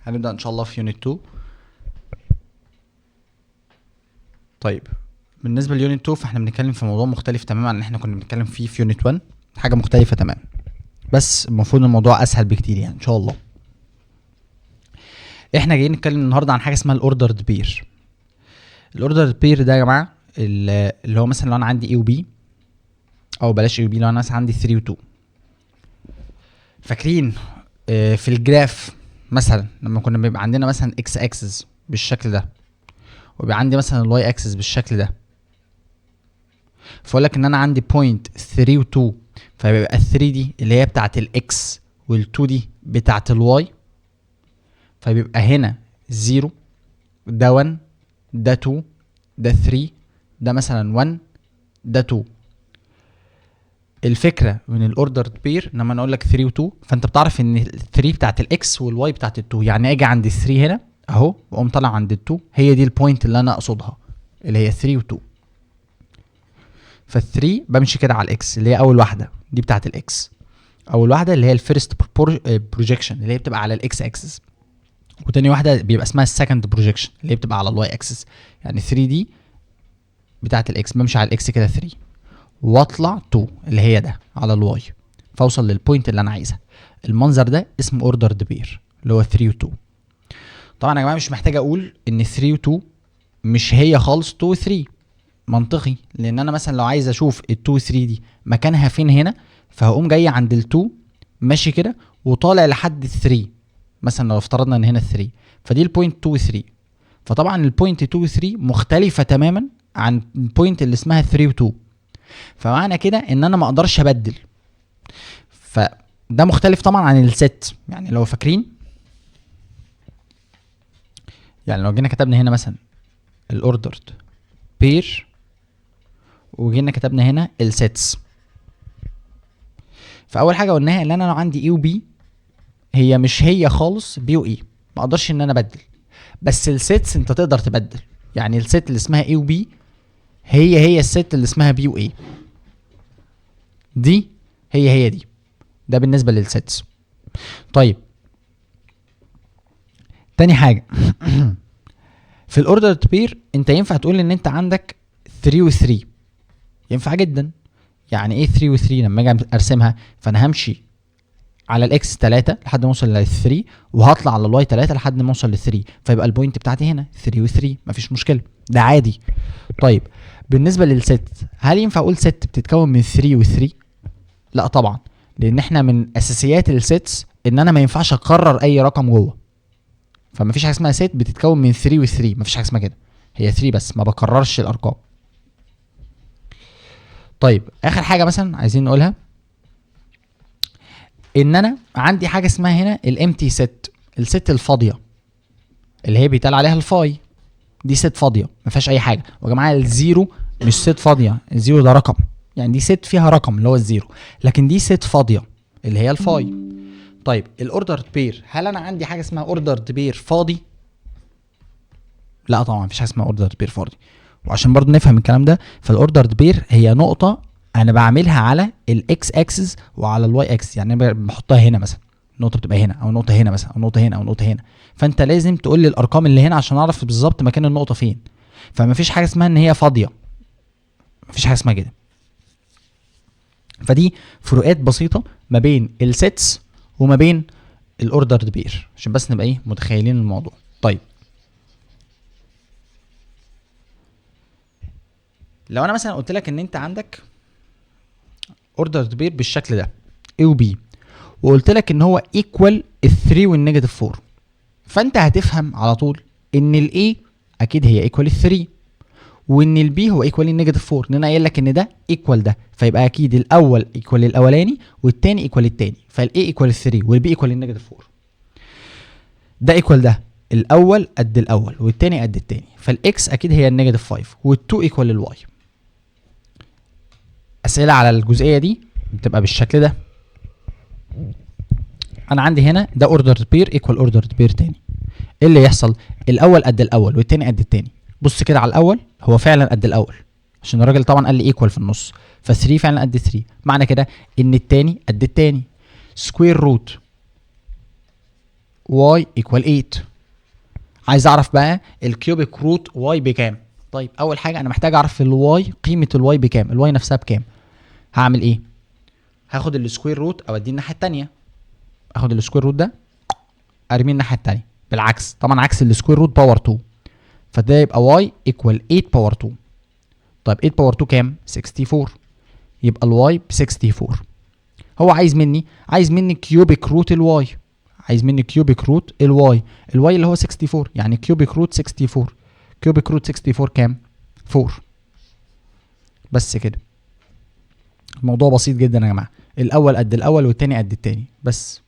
هنبدأ ان شاء الله في يونت 2. طيب بالنسبة ليونت 2 فاحنا بنتكلم في موضوع مختلف تماما عن اللي احنا كنا بنتكلم فيه في يونت 1، حاجة مختلفة تماما، بس المفروض الموضوع اسهل بكتير يعني ان شاء الله. احنا جايين نتكلم النهارده عن حاجة اسمها الاوردرد بير. الاوردرد بير ده يا جماعة اللي هو مثلا لو انا عندي A و B، او بلاش A و B، لو انا مثلا عندي 3 و 2. فاكرين في الجراف مثلا لما كنا بيبقى عندنا مثلا اكس اكسس بالشكل ده، ويبقى عندي مثلا الواي اكسس بالشكل ده، فاقول لك ان انا عندي بوينت 3 و 2، فيبقى ال 3 دي اللي هي بتاعه الاكس وال 2 دي بتاعه الواي، فبيبقى هنا 0، ده 1، ده 2، ده 3، ده مثلا 1، ده 2. الفكره من الاوردرد بير لما انا اقول لك 3 و 2، فانت بتعرف ان ال 3 بتاعت الاكس والواي بتاعت ال 2، يعني اجي عند ال 3 هنا اهو واقوم طالع عند ال 2، هي دي البوينت اللي انا اقصدها اللي هي 3 و 2. فال 3 بمشي كده على الاكس اللي هي اول واحده دي بتاعت الاكس، اول واحده اللي هي الفيرست بروجيكشن اللي هي بتبقى على الاكس اكسس، وتاني واحده بيبقى اسمها السكند بروجيكشن اللي هي بتبقى على الواي اكسس. يعني 3 دي بتاعت الاكس، بمشي على الاكس كده 3 واطلع 2 اللي هي ده على الواي، فاوصل للبوينت اللي انا عايزها. المنظر ده اسمه اوردرد بير اللي هو 3 و 2. طبعا يا جماعه مش محتاج اقول ان 3 و 2 مش هي خالص 2 و 3، منطقي، لان انا مثلا لو عايز اشوف ال 2 و 3 دي مكانها فين هنا، فهقوم جاي عند ال 2 ماشي كده وطالع لحد ال 3. مثلا لو افترضنا ان هنا ال 3، فدي البوينت 2 و 3. فطبعا البوينت 2 و 3 مختلفه تماما عن البوينت اللي اسمها 3 و 2، فمعنى كده ان انا ما اقدرش ابدل. فده مختلف طبعا عن الست. يعني لو فاكرين، يعني لو جينا كتبنا هنا مثلا الاوردرد بير وجينا كتبنا هنا السيتس، فاول حاجه قلناها ان انا لو عندي اي وبي هي مش هي خالص بي واي، ما اقدرش ان انا ابدل. بس السيتس انت تقدر تبدل، يعني الست اللي اسمها اي وبي هي الست اللي اسمها بي واي، دي هي دي. ده بالنسبه للسيتس. طيب تاني حاجه في الاوردر بير انت ينفع تقول ان انت عندك 3 و 3، ينفع جدا. يعني ايه 3 و 3؟ لما اجي ارسمها فانا همشي على الاكس 3 لحد ما اوصل لل 3، وهطلع على الواي 3 لحد ما اوصل لل 3، فيبقى البوينت بتاعتي هنا 3 و 3، مفيش مشكله، ده عادي. طيب بالنسبه للست، هل ينفع اقول ست بتتكون من 3 و 3؟ لا طبعا، لان احنا من اساسيات السيتس ان انا ما ينفعش اكرر اي رقم جوه، فمفيش حاجه اسمها ست بتتكون من 3 و 3، مفيش حاجه اسمها كده، هي 3 بس، ما بكررش الارقام. طيب اخر حاجه مثلا عايزين نقولها ان انا عندي حاجه اسمها هنا الامتي ست، الست الفاضيه اللي هي بيتقال عليها الفاي، دي ست فاضيه ما فيهاش اي حاجه. ويا جماعه الزيرو مش ست فاضيه، الزيرو ده رقم، يعني دي ست فيها رقم اللي هو الزيرو، لكن دي ست فاضيه اللي هي الفاي. طيب الاوردرد بير، هل انا عندي حاجه اسمها اوردرد بير فاضي؟ لا طبعا مفيش حاجه اسمها اوردرد بير فاضي. وعشان برضو نفهم الكلام ده، فالاوردرد بير هي نقطه انا بعملها على الاكس اكسس وعلى الواي اكسس، يعني انا بحطها هنا مثلا، نقطه بتبقى هنا، او نقطه هنا مثلا، او نقطه هنا، او نقطه هنا، فانت لازم تقول لي الارقام اللي هنا عشان اعرف بالظبط مكان النقطه فين. فمفيش حاجه اسمها ان هي فاضيه، مفيش حاجه اسمها كده. فدي فروقات بسيطه ما بين السيتس وما بين الاوردرد بير، عشان بس نبقى ايه متخيلين الموضوع. طيب لو انا مثلا قلت لك ان انت عندك اوردرد بير بالشكل ده A و B، وقلت لك ان هو ايكوال ال 3 والنيجاتيف 4، فانت هتفهم على طول ان ال A اكيد هي ايكوال ال 3، وان ال B هو ايكوال النيجاتيف 4، لان انا قايل لك ان ده ايكوال ده، فيبقى اكيد الاول ايكوال الاولاني والتاني ايكوال التاني، فال A ايكوال ال 3 وال B ايكوال النيجاتيف 4. ده ايكوال ده، الاول قد الاول والتاني قد التاني، فالاكس اكيد هي النيجاتيف 5 وال2 ايكوال الواي. اسئله على الجزئيه دي بتبقى بالشكل ده. انا عندي هنا ده اوردر بير ايكوال اوردر بير تاني، ايه اللي يحصل؟ الاول قد الاول والتاني قد التاني. بص كده على الاول، هو فعلا قد الاول عشان الراجل طبعا قال لي ايكوال في النص، ف3 فعلا قد 3، معنى كده ان التاني قد التاني. سكوير روت y equal 8. عايز اعرف بقى الكيوبيك روت y بكام. طيب اول حاجه انا محتاج اعرف الواي، قيمه الواي بكام، الواي نفسها بكام. هعمل ايه؟ هاخد السكوير روت اوديه الناحيه الثانيه، اخد السكوير روت ده ارميه الناحيه الثانيه بالعكس، طبعا عكس السكوير روت باور 2، فده يبقى y equal 8 باور 2. طيب 8 باور 2 كام؟ 64، يبقى الواي ب 64. هو عايز مني كيوبيك روت الواي، عايز مني كيوبيك روت الواي اللي هو 64، يعني كيوبيك روت 64. كيوبيك روت 64 كام؟ 4. بس كده، الموضوع بسيط جدا يا جماعه، الاول قد الاول والتاني قد التاني بس.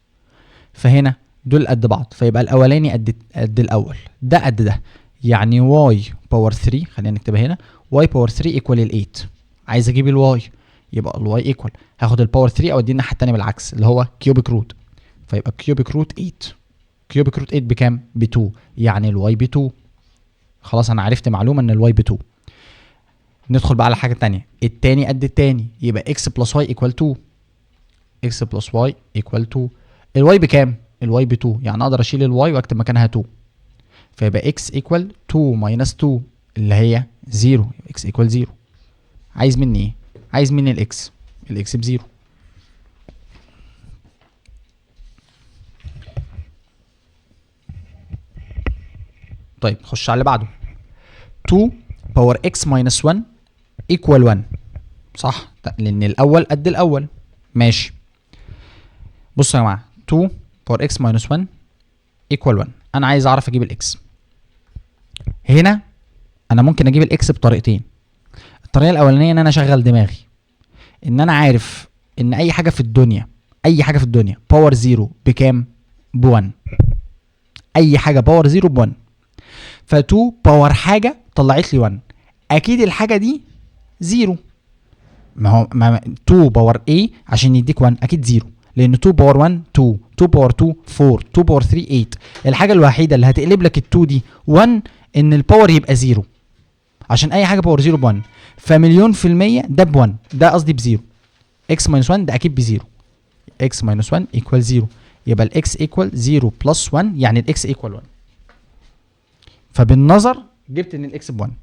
فهنا دول قد بعض، فيبقى الاولاني قد الاول، ده قد ده، يعني واي باور 3، خلينا نكتبها هنا، واي باور 3 ايكوال ال 8. عايز اجيب الواي، يبقى الواي ايكوال، هاخد الباور 3 اوديه الناحيه الثانيه بالعكس اللي هو كيوبيك روت، فيبقى كيوبيك روت 8. كيوبيك روت 8 بكام؟ ب 2، يعني الواي ب 2. خلاص انا عرفت معلومه ان الواي ب 2. ندخل بقى على حاجه ثانيه، الثاني قد الثاني، يبقى اكس بلس واي ايكوال 2. اكس بلس واي ايكوال 2. الواي بكام؟ الواي ب 2، يعني اقدر اشيل الواي واكتب مكانها 2، فيبقى اكس ايكوال 2 ماينس 2 اللي هي 0، اكس ايكوال 0. عايز مني ايه؟ عايز مني الاكس، الاكس ب 0. طيب خش على اللي بعده، 2 باور اكس ماينس 1 ايكوال 1، صح؟ لان الاول قد الاول، ماشي. بصوا يا جماعه، 2 باور اكس ماينس 1 ايكوال 1، انا عايز اعرف اجيب الاكس. هنا انا ممكن اجيب الاكس بطريقتين. الطريقه الاولانيه ان انا اشغل دماغي، ان انا عارف ان اي حاجه في الدنيا، اي حاجه في الدنيا باور 0 بكام؟ ب 1. اي حاجه باور 0 ب 1، ف2 باور حاجه طلعت لي 1، اكيد الحاجه دي 0. ما هو 2 باور ايه عشان يديك 1 اكيد 0، لان 2 باور 1 2، 2 باور 2 4، 2 باور 3 8. الحاجه الوحيده اللي هتقلب لك ال2 دي 1 ان الباور يبقى 0، عشان اي حاجه باور 0 ب 1، فمليون في الميه ده ب 1، ده قصدي ب 0. اكس ماينس 1 ده اكيد ب 0، اكس ماينس 1 ايكوال 0، يبقى الاكس ايكوال 0 بلس 1، يعني الاكس ايكوال 1. فبالنظر جبت ان الاكس ب 1.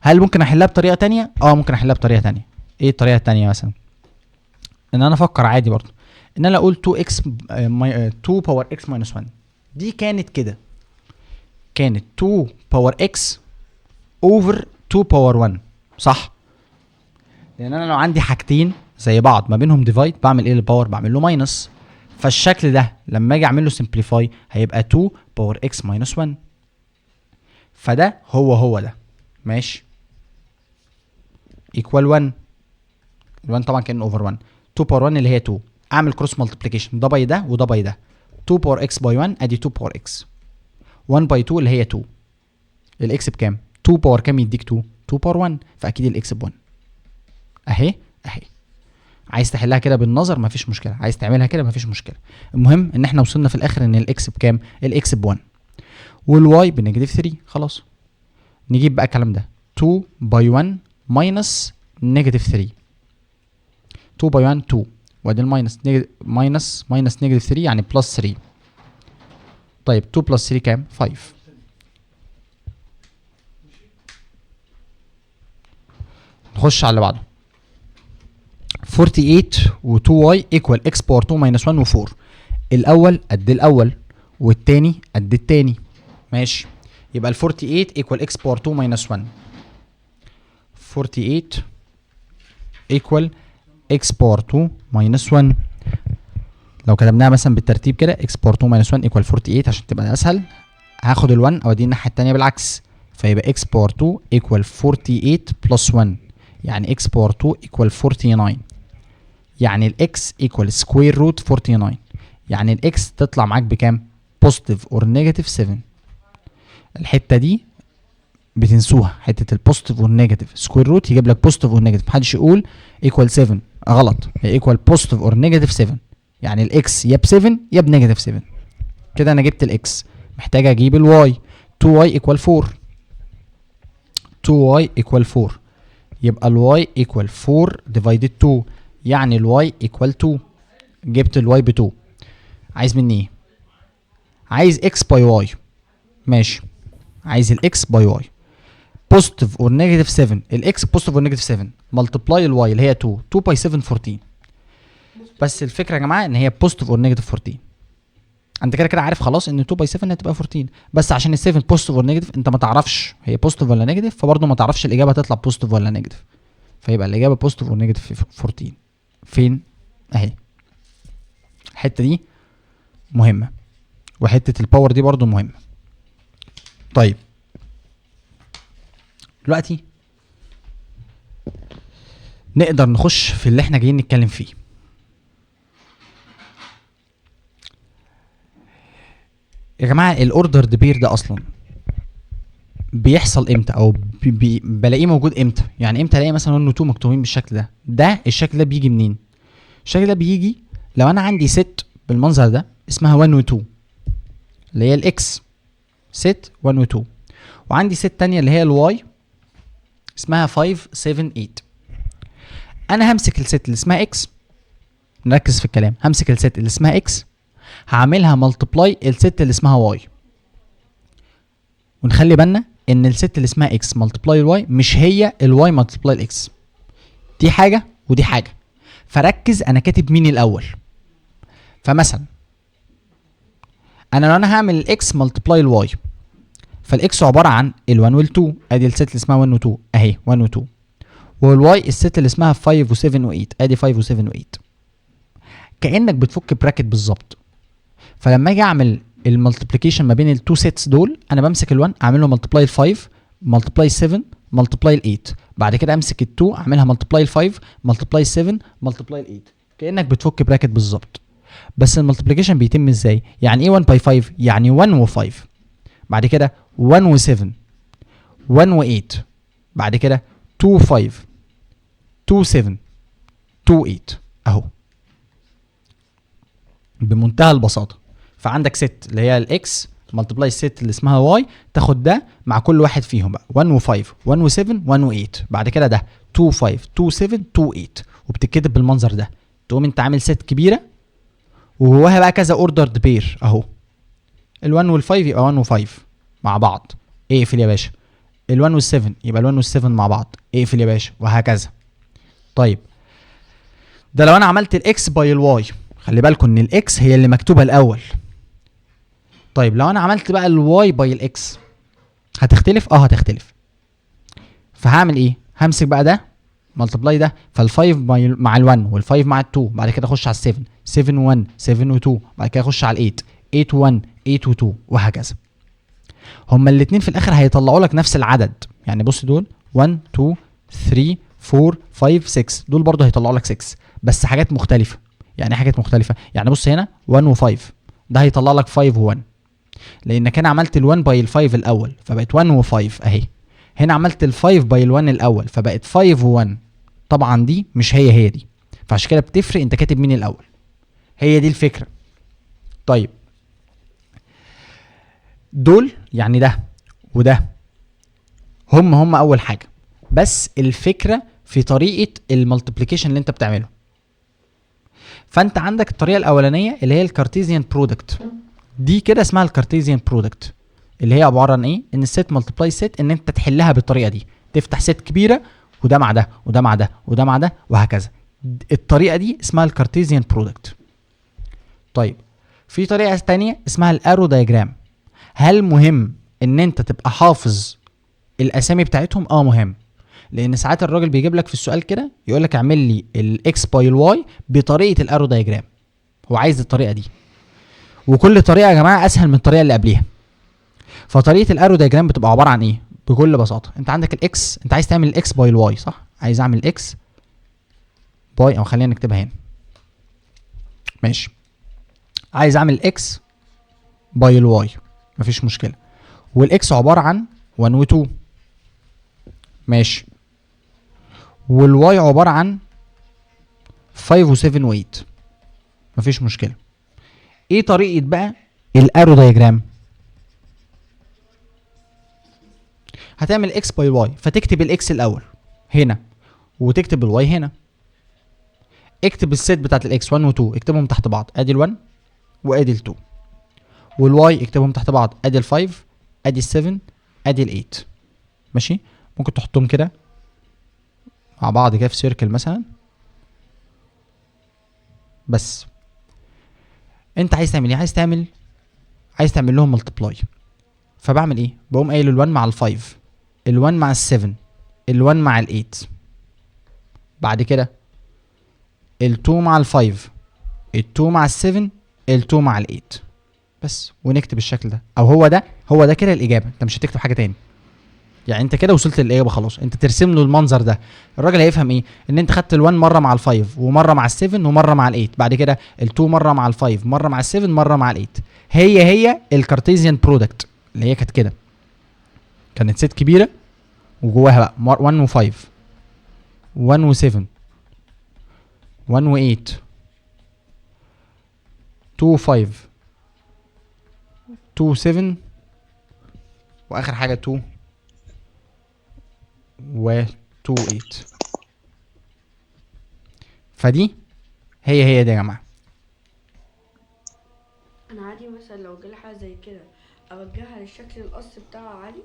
هل ممكن احلها بطريقه ثانيه؟ ممكن احلها بطريقه ثانيه. ايه الطريقه الثانيه؟ مثلا ان انا افكر عادي برضه، ان انا اقول 2 اكس 2 باور اكس ماينس 1 دي كانت كده، كانت 2 باور اكس اوفر 2 باور 1، صح؟ لان انا لو عندي حاجتين زي بعض ما بينهم ديفايد بعمل ايه للباور؟ بعمل له ماينس. فالشكل ده لما اجي اعمل له سمبليفاي هيبقى 2 باور اكس ماينس 1، فده هو ده، ماشي، ايكوال 1. 1 طبعا كان اوفر 1، 2 باور 1 اللي هي 2، اعمل كروس مالتيبليكيشن ده باي ده وده باي ده، 2 باور اكس باي 1 ادي 2 باور اكس، 1 باي 2 اللي هي 2. الاكس بكام؟ 2 باور كام يديك 2؟ 2 باور 1، فاكيد الاكس ب 1 اهي. عايز تحلها كده بالنظر مفيش مشكله، عايز تعملها كده مفيش مشكله، المهم ان احنا وصلنا في الاخر ان الاكس بكام؟ الاكس ب 1 والواي بنيجاتيف 3. خلاص نجيب بقى الكلام ده، 2 باي 1 ماينس نيجاتيف 3، 2 باي 1 2 وادي الماينس ماينس نيجاتيف 3 يعني بلس 3. طيب 2 بلس 3 كام؟ 5. نخش على اللي بعده، 48 و 2y ايكوال x باور 2 ماينس 1 و 4. الاول قد الاول والتاني قد التاني، ماشي. يبقى ال 48 ايكوال x باور 2 ماينس 1، 48 ايكوال x باور 2 ماينس 1. لو كتبناها مثلا بالترتيب كده x باور 2 ماينس 1 ايكوال 48 عشان تبقى اسهل، هاخد ال1 اوديه الناحيه التانيه بالعكس، فيبقى x باور 2 ايكوال 48 بلس 1، يعني x باور 2 ايكوال 49، يعني الاكس ايكوال سكوير روت 49، يعني الاكس تطلع معاك بكام؟ بوزيتيف اور نيجاتيف 7. الحته دي بتنسوها، حته البوزيتيف والنيجاتيف، سكوير روت يجيب لك بوزيتيف والنيجاتيف، محدش يقول ايكوال 7، غلط، هي ايكوال بوزيتيف اور نيجاتيف 7، يعني الاكس يا ب 7 يا بنيجاتيف 7. كده انا جبت الاكس، محتاج اجيب الواي، 2y ايكوال 4، 2y ايكوال 4، يبقى الواي ايكوال 4 ديفايدد 2، يعني الواي ايكوال 2. جبت الواي ب 2. عايز مني ايه؟ عايز اكس باي واي، ماشي، عايز الاكس باي واي بوزيتيف اور نيجاتيف 7. الاكس بوزيتيف اور نيجاتيف 7 ملتبلاي الواي اللي هي 2 باي 7 14. بس الفكره يا جماعه ان هي بوزيتيف اور نيجاتيف 14. انت كده كده عارف خلاص ان 2 باي 7 هتبقى 14، بس عشان ال 7 بوزيتيف اور نيجاتيف انت ما تعرفش هي بوزيتيف ولا نيجاتيف، فبرضه ما تعرفش الاجابه هتطلع بوزيتيف ولا نيجاتيف، فيبقى الاجابه بوزيتيف اور نيجاتيف 14. فين؟ اهي الحته دي مهمه، وحته الباور دي برضه مهمه. طيب دلوقتي نقدر نخش في اللي احنا جايين نتكلم فيه. يا جماعه الاوردرد بير ده اصلا بيحصل امتى، او بلاقيه موجود امتى؟ يعني امتى الاقي مثلا 1 و 2 مكتوبين بالشكل ده؟ الشكل ده بيجي منين؟ الشكل ده بيجي لو انا عندي ست بالمنظر ده اسمها 1 و 2 اللي هي الاكس، ست 1 و 2، وعندي ست تانية اللي هي الواي اسمها 5 7 8. انا همسك الست اللي اسمها اكس، نركز في الكلام، همسك الست اللي اسمها اكس هعملها ملتبلاي الست اللي اسمها واي، ونخلي بالنا ان الست اللي اسمها اكس ملتبلاي الواي مش هي الواي ملتبلاي الاكس، دي حاجه ودي حاجه، فركز انا كاتب مين الاول. فمثلا انا لو انا هعمل الاكس ملتبلاي الواي، فالاكس عباره عن ال1 وال2، ادي الست اللي اسمها 1 و2 اهي 1 و2، والواي الست اللي اسمها 5 و7 و8 ادي 5 و7 و8، كانك بتفك براكت بالظبط. فلما اجي اعمل الملتبليكيشن ما بين التو سيتس دول، انا بمسك ال1 اعمل له ملتبلاي ال5 ملتبلاي 7 ملتبلاي ال8، بعد كده امسك ال2 اعملها ملتبلاي ال5 ملتبلاي 7 ملتبلاي ال8، كانك بتفك براكت بالظبط. بس الملتبليكيشن بيتم ازاي؟ يعني ايه 1 باي 5؟ يعني 1 و5، بعد كده 1 و7 1 و8، بعد كده 2 و5 2 و7 2 و8 اهو، بمنتهى البساطه. فعندك ست اللي هي الاكس ملتبلاي الست اللي اسمها واي، تاخد ده مع كل واحد فيهم بقى 1 و5 1 و7 1 و8، بعد كده ده 2 و5 2 و7 2 و8، وبتتكتب بالمنظر ده. تقوم انت عامل ست كبيره وجواها بقى كذا اوردرد بير اهو، ال1 وال5 يبقى 1 و5 مع بعض، اقفل يا باشا. ال1 وال7 يبقى ال1 وال7 مع بعض، اقفل يا باشا، وهكذا. طيب ده لو انا عملت الاكس باي الواي، خلي بالكم ان الاكس هي اللي مكتوبه الاول. طيب لو انا عملت بقى الواي باي الاكس هتختلف؟ هتختلف. فهعمل ايه؟ همسك بقى ده ملتبلاي ده، فال5 مع ال1 وال5 مع ال2، بعد كده اخش على ال7 7 و1 7 و2، بعد كده اخش على ال8 8 و1 8 و2، وهكذا. هما الاثنين في الاخر هيطلعوا لك نفس العدد، يعني بص دول 1 2 3 4 5 6، دول برضه هيطلعوا لك 6 بس حاجات مختلفه. يعني حاجات مختلفه، يعني بص هنا 1 و5 ده هيطلع لك 5 و1، لانك انا عملت ال1 باي ال5 الاول فبقت 1 و5 اهي. هنا عملت ال5 باي ال1 الاول فبقت 5 و1، طبعا دي مش هي دي، فعشان كده بتفرق انت كاتب مين الاول. هي دي الفكره. طيب دول يعني ده وده هم اول حاجه، بس الفكره في طريقه الملتبليكيشن اللي انت بتعمله. فانت عندك الطريقه الاولانيه اللي هي الكارتيزيان برودكت، دي كده اسمها الكارتيزيان برودكت، اللي هي عباره عن ايه؟ ان الست ملتبلاي ست، ان انت تحلها بالطريقه دي، تفتح ست كبيره وده مع ده وده مع ده وده مع ده وهكذا. الطريقه دي اسمها الكارتيزيان برودكت. طيب في طريقه ثانيه اسمها الارو دايجرام. هل مهم ان انت تبقى حافظ الاسامي بتاعتهم؟ مهم، لان ساعات الراجل بيجيب لك في السؤال كده يقول لك اعمل لي الاكس باي الواي بطريقه الارو دايجرام، هو عايز الطريقه دي، وكل طريقه يا جماعه اسهل من الطريقه اللي قبليها. فطريقه الارو دايجرام بتبقى عباره عن ايه؟ بكل بساطه انت عندك الاكس، انت عايز تعمل الاكس باي الواي صح؟ عايز اعمل اكس باي، او خلينا نكتبها هنا ماشي، عايز اعمل اكس باي الواي مفيش مشكله، والاكس عباره عن 1 و2 ماشي، والواي عباره عن 5 و7 و8 مفيش مشكله. ايه طريقه بقى الارو دايجرام؟ هتعمل اكس باي واي، فتكتب الاكس الاول هنا وتكتب الواي هنا، اكتب الست بتاعت الاكس 1 و2 اكتبهم تحت بعض، ادي ال1 وادي ال2، والواي اكتبهم تحت بعض، ادي ال5 ادي ال7 ادي ال8. ماشي، ممكن تحطهم كده مع بعض كده في سيركل مثلا. بس انت عايز تعمل ايه؟ عايز تعمل لهم ملتبلاي. فبعمل ايه؟ بقوم قايل ال1 مع ال5، ال1 مع ال7، ال1 مع ال8. بعد كده ال2 مع ال5، ال2 مع ال7، ال2 مع ال8. بس ونكتب الشكل ده، او هو ده كده الاجابه. انت مش هتكتب حاجه تاني، يعني انت كده وصلت للاجابه خلاص. انت ترسم له المنظر ده، الراجل هيفهم ايه؟ ان انت خدت ال1 مره مع ال5 ومره مع ال7 ومره مع ال8، بعد كده ال2 مره مع ال5 مره مع ال7 مره مع ال8. هي الكارتيزيان برودكت اللي هي كانت كده، كانت ست كبيره وجواها بقى 1 و5 1 و7 1 و8 2 و5 2 و7 واخر حاجه 2 و 2 8. فدي هي دي يا جماعه. انا عادي مثلا لو جالي حاجه زي كده ارجعها للشكل الاصلي بتاعها عادي؟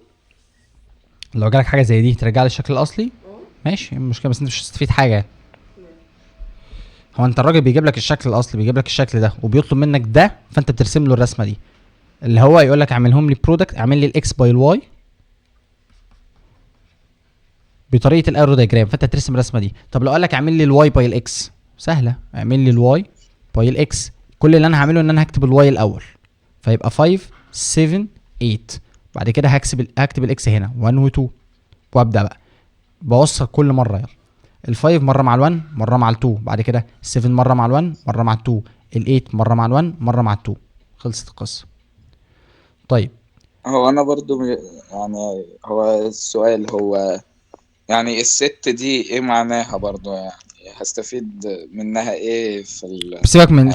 لو جالك حاجه زي دي ترجع للشكل الاصلي اه ماشي، المشكله بس انت مش هتستفيد حاجه. هو انت الراجل بيجيب لك الشكل الاصلي، بيجيب لك الشكل ده وبيطلب منك ده، فانت بترسم له الرسمه دي اللي هو يقول لك اعملهم لي برودكت، اعمل لي الاكس باي الواي بطريقه الارو دايجرام، فانت ترسم الرسمه دي. طب لو قال لك اعمل لي الواي باي الاكس، سهله، اعمل لي الواي باي الاكس. كل اللي انا هعمله ان انا هكتب الواي الاول، فيبقى 5 7 8. بعد كده هكتب الاكس هنا 1 و 2 وابدا بقى بوصل كل مره. يلا ال5 مره مع ال1 مره مع ال2، بعد كده ال7 مره مع ال1 مره مع ال2، ال8 مره مع ال1 مره مع ال2. خلصت القصه. طيب هو انا برضو يعني هو السؤال هو يعني الست دي ايه معناها برضو، يعني هستفيد منها ايه في يعني.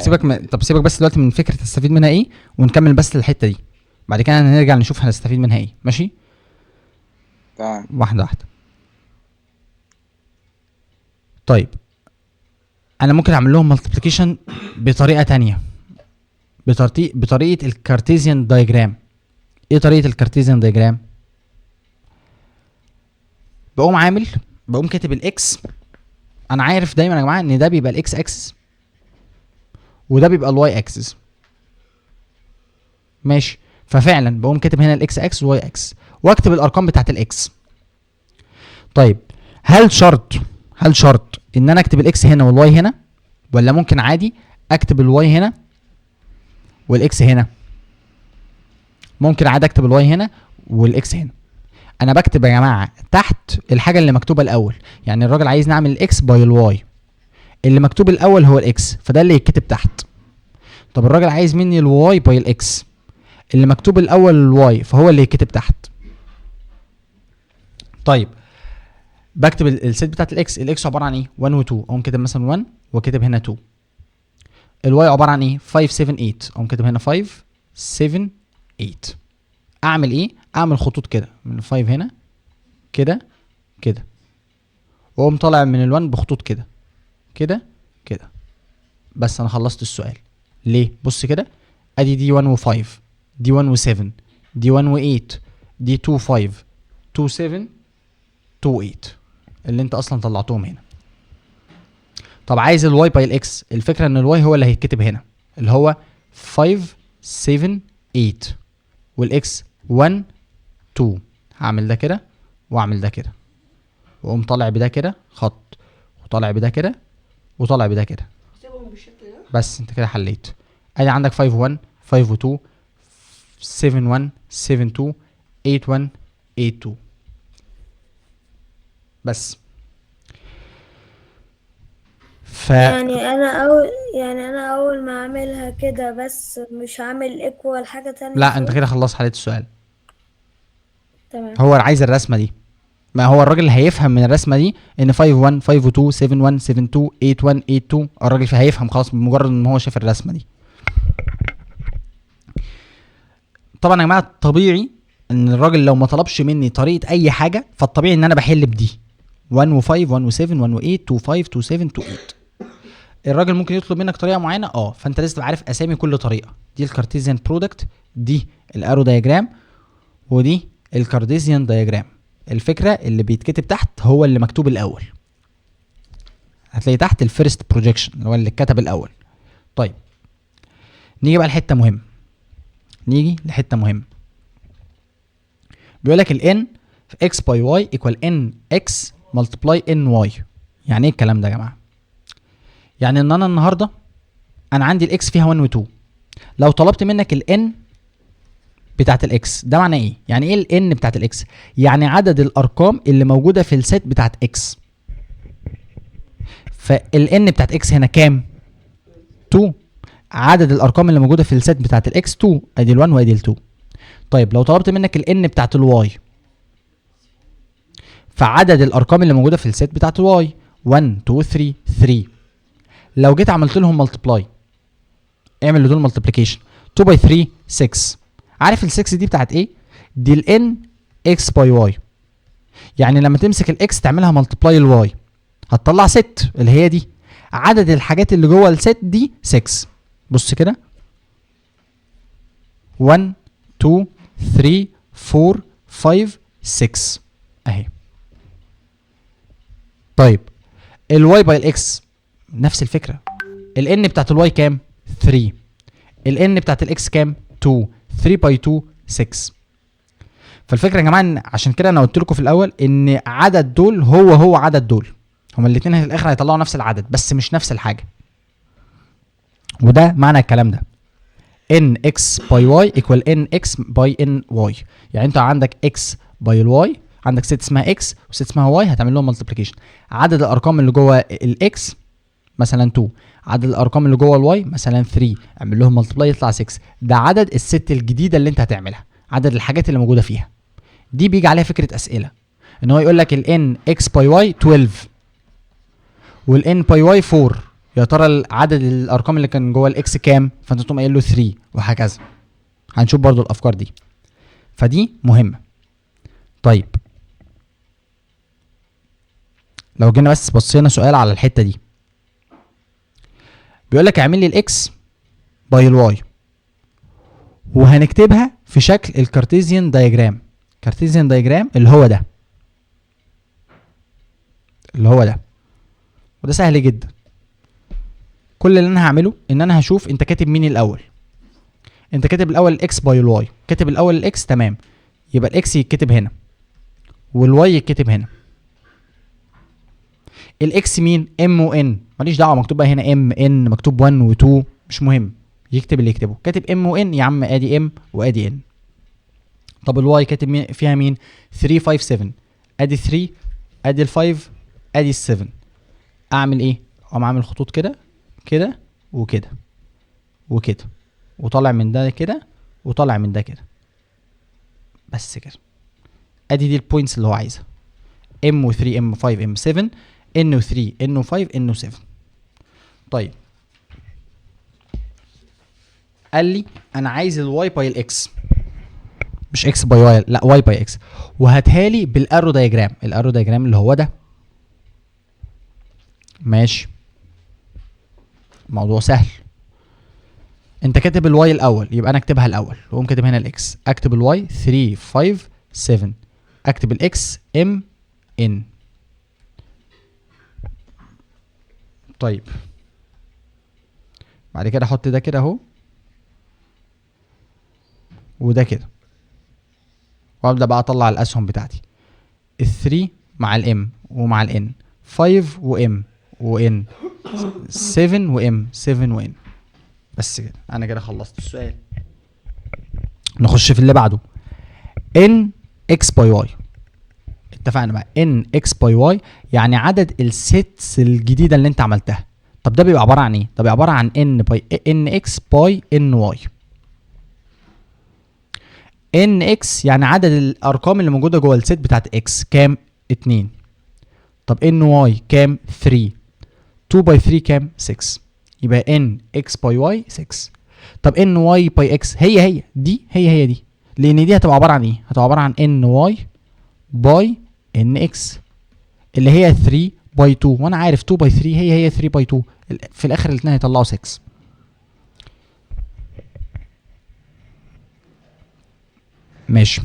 طب سيبك بس دلوقتي من فكره تستفيد منها ايه، ونكمل بس الحته دي، بعد كده هنرجع نشوف هنستفيد منها ايه. ماشي، تمام. واحده واحده. طيب انا ممكن اعمل لهم مالتيبليكيشن بطريقه تانية، بطريقه الكارتيزيان دايجرام. ايه طريقه الكارتيزيان دايجرام؟ بقوم كاتب الاكس. انا عارف دايما يا جماعه ان ده بيبقى الاكس اكسس وده بيبقى الواي اكسس. ماشي، ففعلا بقوم كاتب هنا الاكس اكس والواي اكس واكتب الارقام بتاعت الاكس. طيب هل شرط ان انا اكتب الاكس هنا والواي هنا، ولا ممكن عادي اكتب الواي هنا والاكس هنا؟ ممكن عادي اكتب الواي هنا والاكس هنا. انا بكتب يا جماعه تحت الحاجه اللي مكتوبه الاول، يعني الراجل عايز نعمل الاكس باي الواي، اللي مكتوب الاول هو الاكس فده اللي يتكتب تحت. طب الراجل عايز مني الواي باي الاكس، اللي مكتوب الاول الواي فهو اللي يتكتب تحت. طيب بكتب الست بتاعت الاكس عباره عن ايه؟ 1 و 2، اقوم كاتب مثلا 1 وكاتب هنا 2. الواي عباره عن ايه؟ 5 7 8، اقوم كاتب هنا 5 7 8. اعمل ايه؟ اعمل خطوط كده من 5 هنا كده كده، واقوم طالع من ال1 بخطوط كده كده كده. بس انا خلصت السؤال. ليه؟ بص كده، ادي دي 1 و5، دي 1 و7، دي 1 و8، دي 2 5 2 7 2 8 اللي انت اصلا طلعتهم هنا. طب عايز الواي باي الاكس، الفكره ان الواي هو اللي هيتكتب هنا اللي هو 5 7 8 والاكس 1 2. هعمل ده كده واعمل ده كده واقوم طالع بده كده خط، وطالع بده كده وطالع بده كده. سيبهم بالشكل ده. بس انت كده حليت. ادي عندك 5 1 5 2 7 1 7 2 8 1 8 2. بس يعني انا اول ما اعملها كده بس مش هعمل ايكوال حاجة تانية لا انت فوق. كده خلصت حليت السؤال. تمام. هو عايز الرسمه دي، ما هو الراجل هيفهم من الرسمه دي ان 5 1 5 2 7 1 7 2 8 1 8 2. الراجل هيفهم خلاص بمجرد ان هو شاف الرسمه دي. طبعا يا جماعه طبيعي ان الراجل لو ما طلبش مني طريقه اي حاجه فالطبيعي ان انا بحل بدي 1 و5 1 و7 1 و8 2 5 2 7 2 8. الراجل ممكن يطلب منك طريقه معينه، فانت لازم تبقى عارف اسامي كل طريقه. دي الكارتيزيان برودكت، دي الارو دايجرام، ودي الكارديزيان دايجرام. الفكره اللي بيتكتب تحت هو اللي مكتوب الاول، هتلاقي تحت الفيرست بروجيكشن اللي هو اللي اتكتب الاول. طيب نيجي بقى لحته مهمه، بيقول لك الان في x باي y ايكوال ان اكس ملتبلاي ان واي. يعني ايه الكلام ده يا جماعه؟ يعني ان انا النهارده انا عندي الاكس فيها 1 و 2، لو طلبت منك الان بتاعت الاكس ده معناه ايه؟ يعني ايه الان بتاعت الاكس؟ يعني عدد الارقام اللي موجوده في السيت بتاعت اكس. فالان بتاعت اكس هنا كام؟ 2. عدد الارقام اللي موجوده في السيت بتاعت الاكس 2، ادي ال1 وادي ال2. طيب لو طلبت منك الان بتاعت الواي، فعدد الارقام اللي موجوده في السيت بتاعت الواي 1 2 3. لو جيت عملت لهم ملتبلاي، اعمل لدول ملتبليكيشن، 2 باي 3 6. عارف ال 6 دي بتاعت ايه؟ دي الان اكس باي واي. يعني لما تمسك الاكس تعملها ملتبلاي الواي هتطلع ست اللي هي دي. عدد الحاجات اللي جوه الست دي 6. بص كده 1 2 3 4 5 6 اهي. طيب الواي باي الاكس نفس الفكره. الان بتاعت الواي كام؟ 3. الان بتاعت الاكس كام؟ 2. 3 باي 2 6. فالفكره يا جماعه ان عشان كده انا قلت لكم في الاول ان عدد دول هو عدد دول، هما الاثنين في الاخر هيطلعوا نفس العدد بس مش نفس الحاجه. وده معنى الكلام ده، ان اكس باي واي ايكوال ان اكس باي ان واي. يعني انت عندك اكس باي الواي، عندك ست اسمها اكس وست اسمها واي، هتعمل لهم ملتبليكيشن. عدد الارقام اللي جوه الاكس مثلا 2، عدد الارقام اللي جوه الواي مثلا 3، اعمل لهم ملتبلاي يطلع 6. ده عدد الست الجديده اللي انت هتعملها، عدد الحاجات اللي موجوده فيها. دي بيجي عليها فكره اسئله، ان هو يقول لك الان اكس باي واي 12 والان باي واي 4، يا ترى عدد الارقام اللي كان جوه الاكس كام؟ فانت تقوم قايل له 3 وهكذا. هنشوف برضو الافكار دي، فدي مهمه. طيب لو جينا بس بصينا سؤال على الحته دي، بيقول لك اعمل لي الاكس باي الواي وهنكتبها في شكل الكارتيزيان دايجرام. كارتيزيان دايجرام اللي هو ده، وده سهل جدا. كل اللي انا هعمله ان انا هشوف انت كاتب مين الاول. انت كاتب الاول الاكس باي الواي، كاتب الاول الاكس، تمام، يبقى الاكس يتكتب هنا والواي يتكتب هنا. الاكس مين؟ ام وان، ماليش دعوه، مكتوب بقى هنا ام ان، مكتوب 1 و2 مش مهم، يكتب اللي يكتبه. كاتب ام وان يا عم، ادي ام وادي ان. طب الواي كاتب فيها مين؟ 3 5 7، ادي 3 ادي ال 5 ادي ال 7. اعمل ايه؟ اقوم عامل خطوط كده كده وكده وكده، وطالع من ده كده وطالع من ده كده، بس كده. ادي دي البوينتس اللي هو عايزها، ام و3 ام 5 ام 7، ان و3 ان و5 ان و7. طيب قال لي انا عايز الواي باي الاكس، مش اكس باي واي، لا واي باي اكس، وهاتها لي بالارو دايجرام. الارو دايجرام اللي هو ده، ماشي، موضوع سهل. انت كاتب الواي الاول يبقى انا اكتبها الاول، واقوم كاتب هنا الاكس، اكتب الواي 3 5 7، اكتب الاكس ام ان. طيب بعد كده احط ده كده اهو وده كده، وابدا بقى اطلع الاسهم بتاعتي، ال3 مع الام ومع الان، 5 وام وان، 7 وام 7 وان. بس كده انا كده خلصت السؤال. نخش في اللي بعده، ان اكس باي واي. اتفقنا بقى ان اكس باي واي يعني عدد السيتس الجديده اللي انت عملتها. طب ده بيبقى عباره عن ايه؟ ده بيبقى عباره عن ان باي ان اكس باي ان واي. ان اكس يعني عدد الارقام اللي موجوده جوه السيت بتاعت اكس كام؟ 2. طب ان واي كام؟ 3. 2 باي 3 كام؟ 6. يبقى ان اكس باي واي 6. طب ان واي باي اكس هي دي، لان دي هتبقى عباره عن ايه؟ هتبقى عباره عن ان واي باي ان اكس اللي هي 3 باي 2 وانا عارف 2 باي 3 هي 3 باي 2، في الاخر الاثنين هيطلعوا 6. ماشي.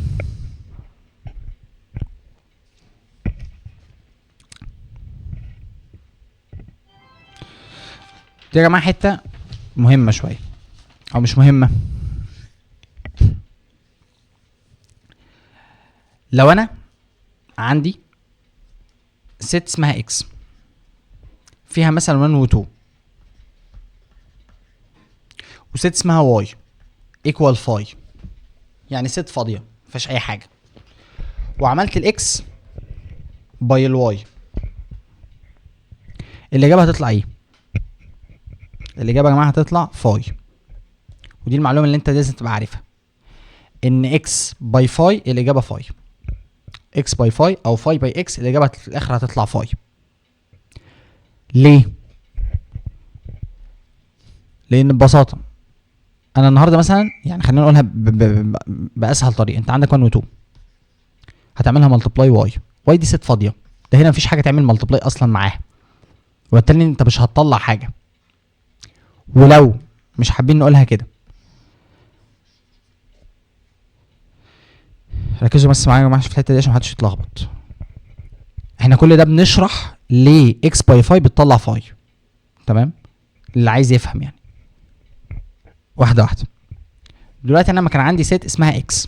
دي يا جماعه حته مهمه شويه او مش مهمه. لو انا عندي ست اسمها اكس فيها مثلا 1 و 2، وست اسمها واي ايكوال 5، يعني ست فاضيه مفيهاش اي حاجه، وعملت الاكس باي الواي، الاجابه هتطلع ايه؟ الاجابه يا جماعه هتطلع 5. ودي المعلومه اللي انت لازم تبقى عارفها، ان اكس باي 5 الاجابه 5، اكس باي 5 او 5 باي اكس الاجابه في الاخر هتطلع 5. ليه؟ لان ببساطه انا النهارده مثلا يعني خلينا نقولها باسهل طريقه، انت عندك 1 و 2 هتعملها ملتبلاي واي، واي دي ست فاضيه، ده هنا مفيش حاجه تعمل ملتبلاي اصلا معاها، وبالتالي انت مش هتطلع حاجه. ولو مش حابين نقولها كده، ركزوا بس معايا يا جماعه في الحته دي عشان محدش يتلخبط. احنا كل ده بنشرح ليه اكس باي 5 بتطلع 5، تمام؟ اللي عايز يفهم يعني واحده واحده. دلوقتي انا لما كان عندي ست اسمها اكس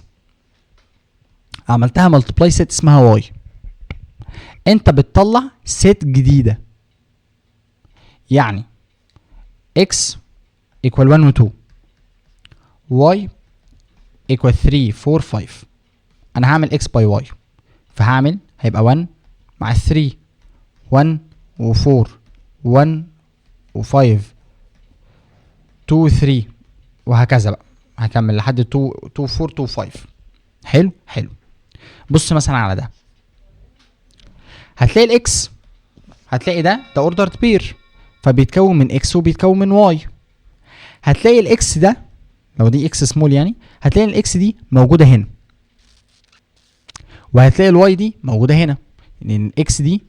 عملتها ملتبلاي ست اسمها واي، انت بتطلع ست جديده، يعني x equal 1 و 2 y equal 3 4 5. انا هعمل x by y، فهعمل هيبقى 1 مع 3 1 و 4 1 و 5 2 3 وهكذا بقى، هكمل لحد 2 2 4 2 5. حلو حلو. بص مثلا على ده، هتلاقي الاكس، هتلاقي ده اوردرد بير فبيتكون من اكس وبيتكون من واي. هتلاقي الاكس ده لو دي اكس سمول يعني، هتلاقي الاكس دي موجوده هنا، وهتلاقي الواي دي موجوده هنا، لان الاكس دي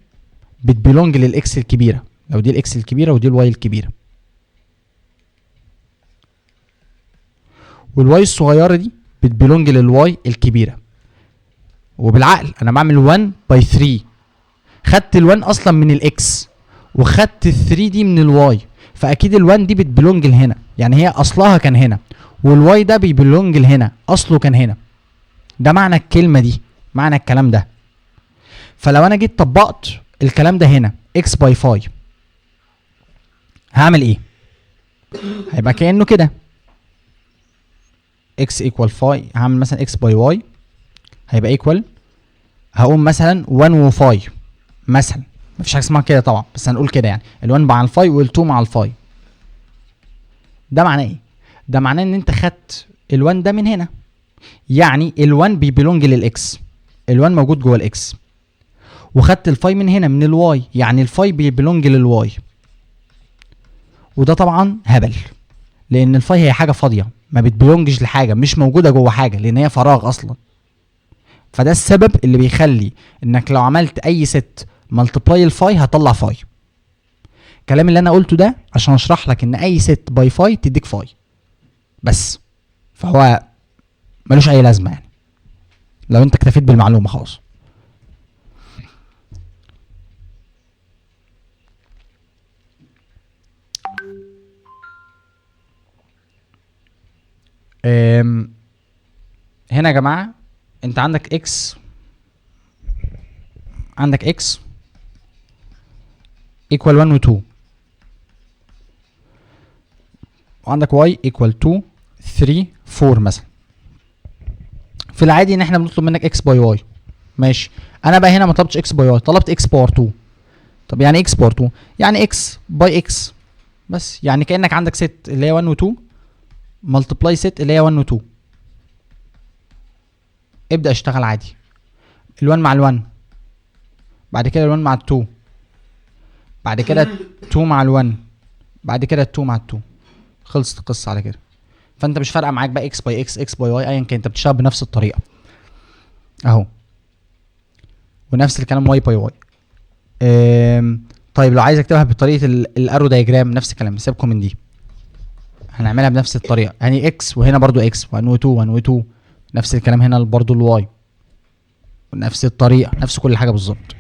بتبيلونج للاكس الكبيره، لو دي الاكس الكبيره ودي الواي الكبيره، والواي الصغيره دي بتبيلونج للواي الكبيره. وبالعقل انا بعمل 1 باي 3، خدت ال1 اصلا من الاكس وخدت ال3 دي من الواي، فاكيد ال1 دي بتبلونج لهنا، يعني هي اصلها كان هنا، والواي ده بيبلونج لهنا اصله كان هنا. ده معنى الكلمه دي، معنى الكلام ده. فلو انا جيت طبقت الكلام ده هنا x باي 5 هعمل ايه؟ هيبقى كانه كده x equal 5، هعمل مثلا x باي y هيبقى equal، هقوم مثلا 1 و 5 مثلا، مفيش حاجه اسمها كده طبعا بس هنقول كده، يعني ال1 مع الفاي وال2 مع الفاي. ده معناه ايه؟ ده معناه ان انت خدت ال1 ده من هنا، يعني ال1 بيبلونج للاكس، ال1 موجود جوه الاكس، وخدت الفاي من هنا من الواي، يعني الفاي بيبلونج للواي. وده طبعا هبل، لان الفاي هي حاجه فاضيه ما بتبلونجش لحاجه، مش موجوده جوه حاجه، لان هي فراغ اصلا. فده السبب اللي بيخلي انك لو عملت اي ست ملتبلاي الفاي هطلع فاي. الكلام اللي انا قلته ده عشان اشرح لك ان اي ست باي فاي تديك فاي بس، فهو ملوش اي لازمه يعني لو انت اكتفيت بالمعلومه خلاص. هنا يا جماعه انت عندك اكس، عندك اكس equal 1 و 2، وعندك y equal 2 3 4 مثلا. في العادي ان احنا بنطلب منك x باي y، ماشي. انا بقى هنا ما طلبتش x باي y، طلبت x باور 2. طب يعني x باور 2 يعني x باي x بس، يعني كانك عندك ست اللي هي 1 و 2 ملتبلاي ست اللي هي 1 و 2. ابدا اشتغل عادي، ال1 مع ال1، بعد كده ال1 مع ال2، بعد كده 2 مع ال1، بعد كده 2 مع ال2. خلصت القصه على كده. فانت مش فارقه معاك بقى اكس باي اكس اكس باي واي، ايا كان انت بتشتغل بنفس الطريقه اهو. ونفس الكلام واي باي واي. طيب لو عايز اكتبها بطريقه الارو دايجرام نفس الكلام، سيبكم من دي، هنعملها بنفس الطريقه، يعني اكس وهنا برضو اكس 1 و 2 1 و 2 نفس الكلام، هنا برضو الواي ونفس الطريقه، نفس كل حاجه بالظبط.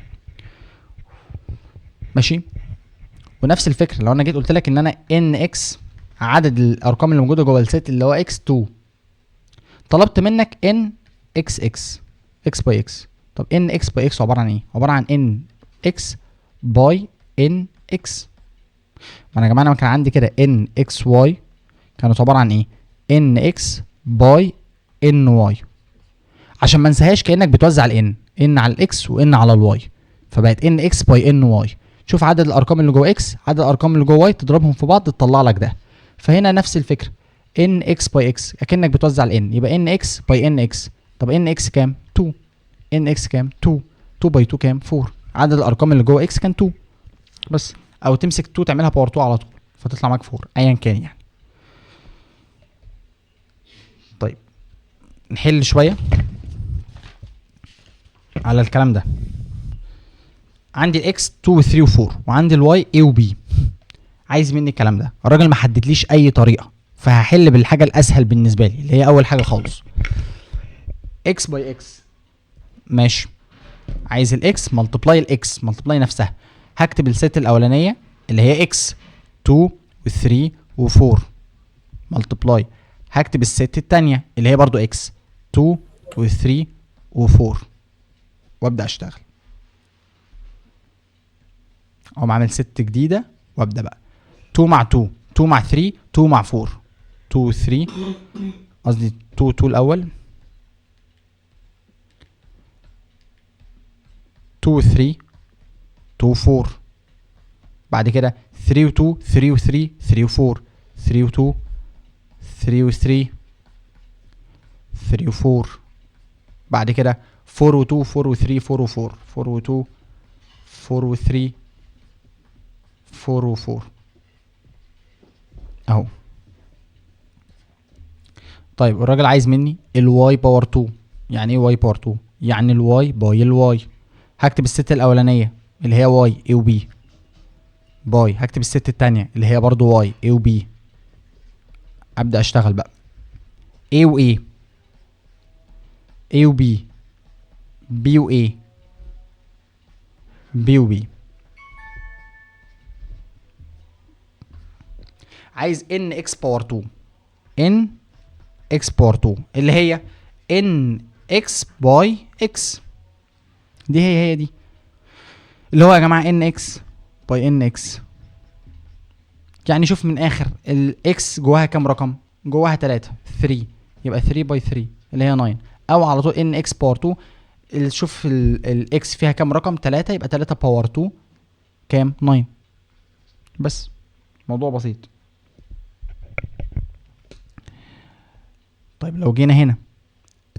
ماشي. ونفس الفكره لو انا جيت قلت لك ان انا ان اكس عدد الارقام اللي موجوده جوه الست اللي هو اكس 2، طلبت منك ان اكس اكس اكس باي اكس. طب ان اكس باي اكس عباره عن ايه؟ عباره عن ان اكس باي ان اكس. ما انا يا جماعه انا كان عندي كده ان اكس واي كانت عباره عن ايه؟ ان اكس باي ان واي، عشان ما انساهاش كانك بتوزع الان ان على الاكس وان على الواي، فبقت ان اكس باي ان واي. شوف عدد الارقام اللي جوه اكس عدد الارقام اللي جوه واي تضربهم في بعض تطلع لك ده. فهنا نفس الفكره، ان اكس باي اكس اكنك بتوزع الان، يبقى ان اكس باي ان اكس. طب ان اكس كام؟ 2. ان اكس كام؟ 2. 2 باي 2 كام؟ 4. عدد الارقام اللي جوه اكس كان 2 بس، او تمسك 2 تعملها باور 2 على طول فتطلع معاك 4 ايا كان يعني. طيب نحل شويه على الكلام ده. عندي الاكس 2 و 3 و 4 وعندي الواي A و B. عايز مني الكلام ده، الراجل ما حددليش اي طريقه، فهحل بالحاجه الاسهل بالنسبه لي اللي هي اول حاجه خالص اكس باي اكس. ماشي. عايز الاكس ملتبلاي الاكس ملتبلاي نفسها، هكتب الست الاولانيه اللي هي اكس 2 و 3 و 4 ملتبلاي، هكتب الست الثانيه اللي هي برضو اكس 2 و 3 و 4 وابدا اشتغل. اقوم عامل ست جديده وابدا بقى 2 مع 2 2 مع 3 2 مع 4 2 3 قصدي 2 2 الاول 2 3 2 4 بعد كده 3 و 2 3 و 3 3 و 4 3 و 2 3 و 3 3 و 4 بعد كده 4 و 2 4 و 3 4 و 4 4 و 2 4 و 3 4 و 4 اهو. طيب الراجل عايز مني الواي باور 2. يعني ايه واي باور 2؟ يعني الواي باي الواي. هكتب الست الاولانيه اللي هي واي A و B باي، هكتب الست التانية اللي هي برضو واي A و B. ابدا اشتغل بقى A و A A و B B و A B و B. عايز ان اكس باور 2 ان اكس باور 2 اللي هي ان اكس باي اكس. دي هي دي اللي هو يا جماعه ان اكس باي ان اكس. يعني شوف من اخر الاكس جواها كام رقم؟ جواها 3 يبقى 3 باي 3 اللي هي 9، او على طول ان اكس باور 2 شوف الاكس فيها كام رقم؟ 3 يبقى 3 باور 2 كام؟ 9 بس. موضوع بسيط. طيب لو جينا هنا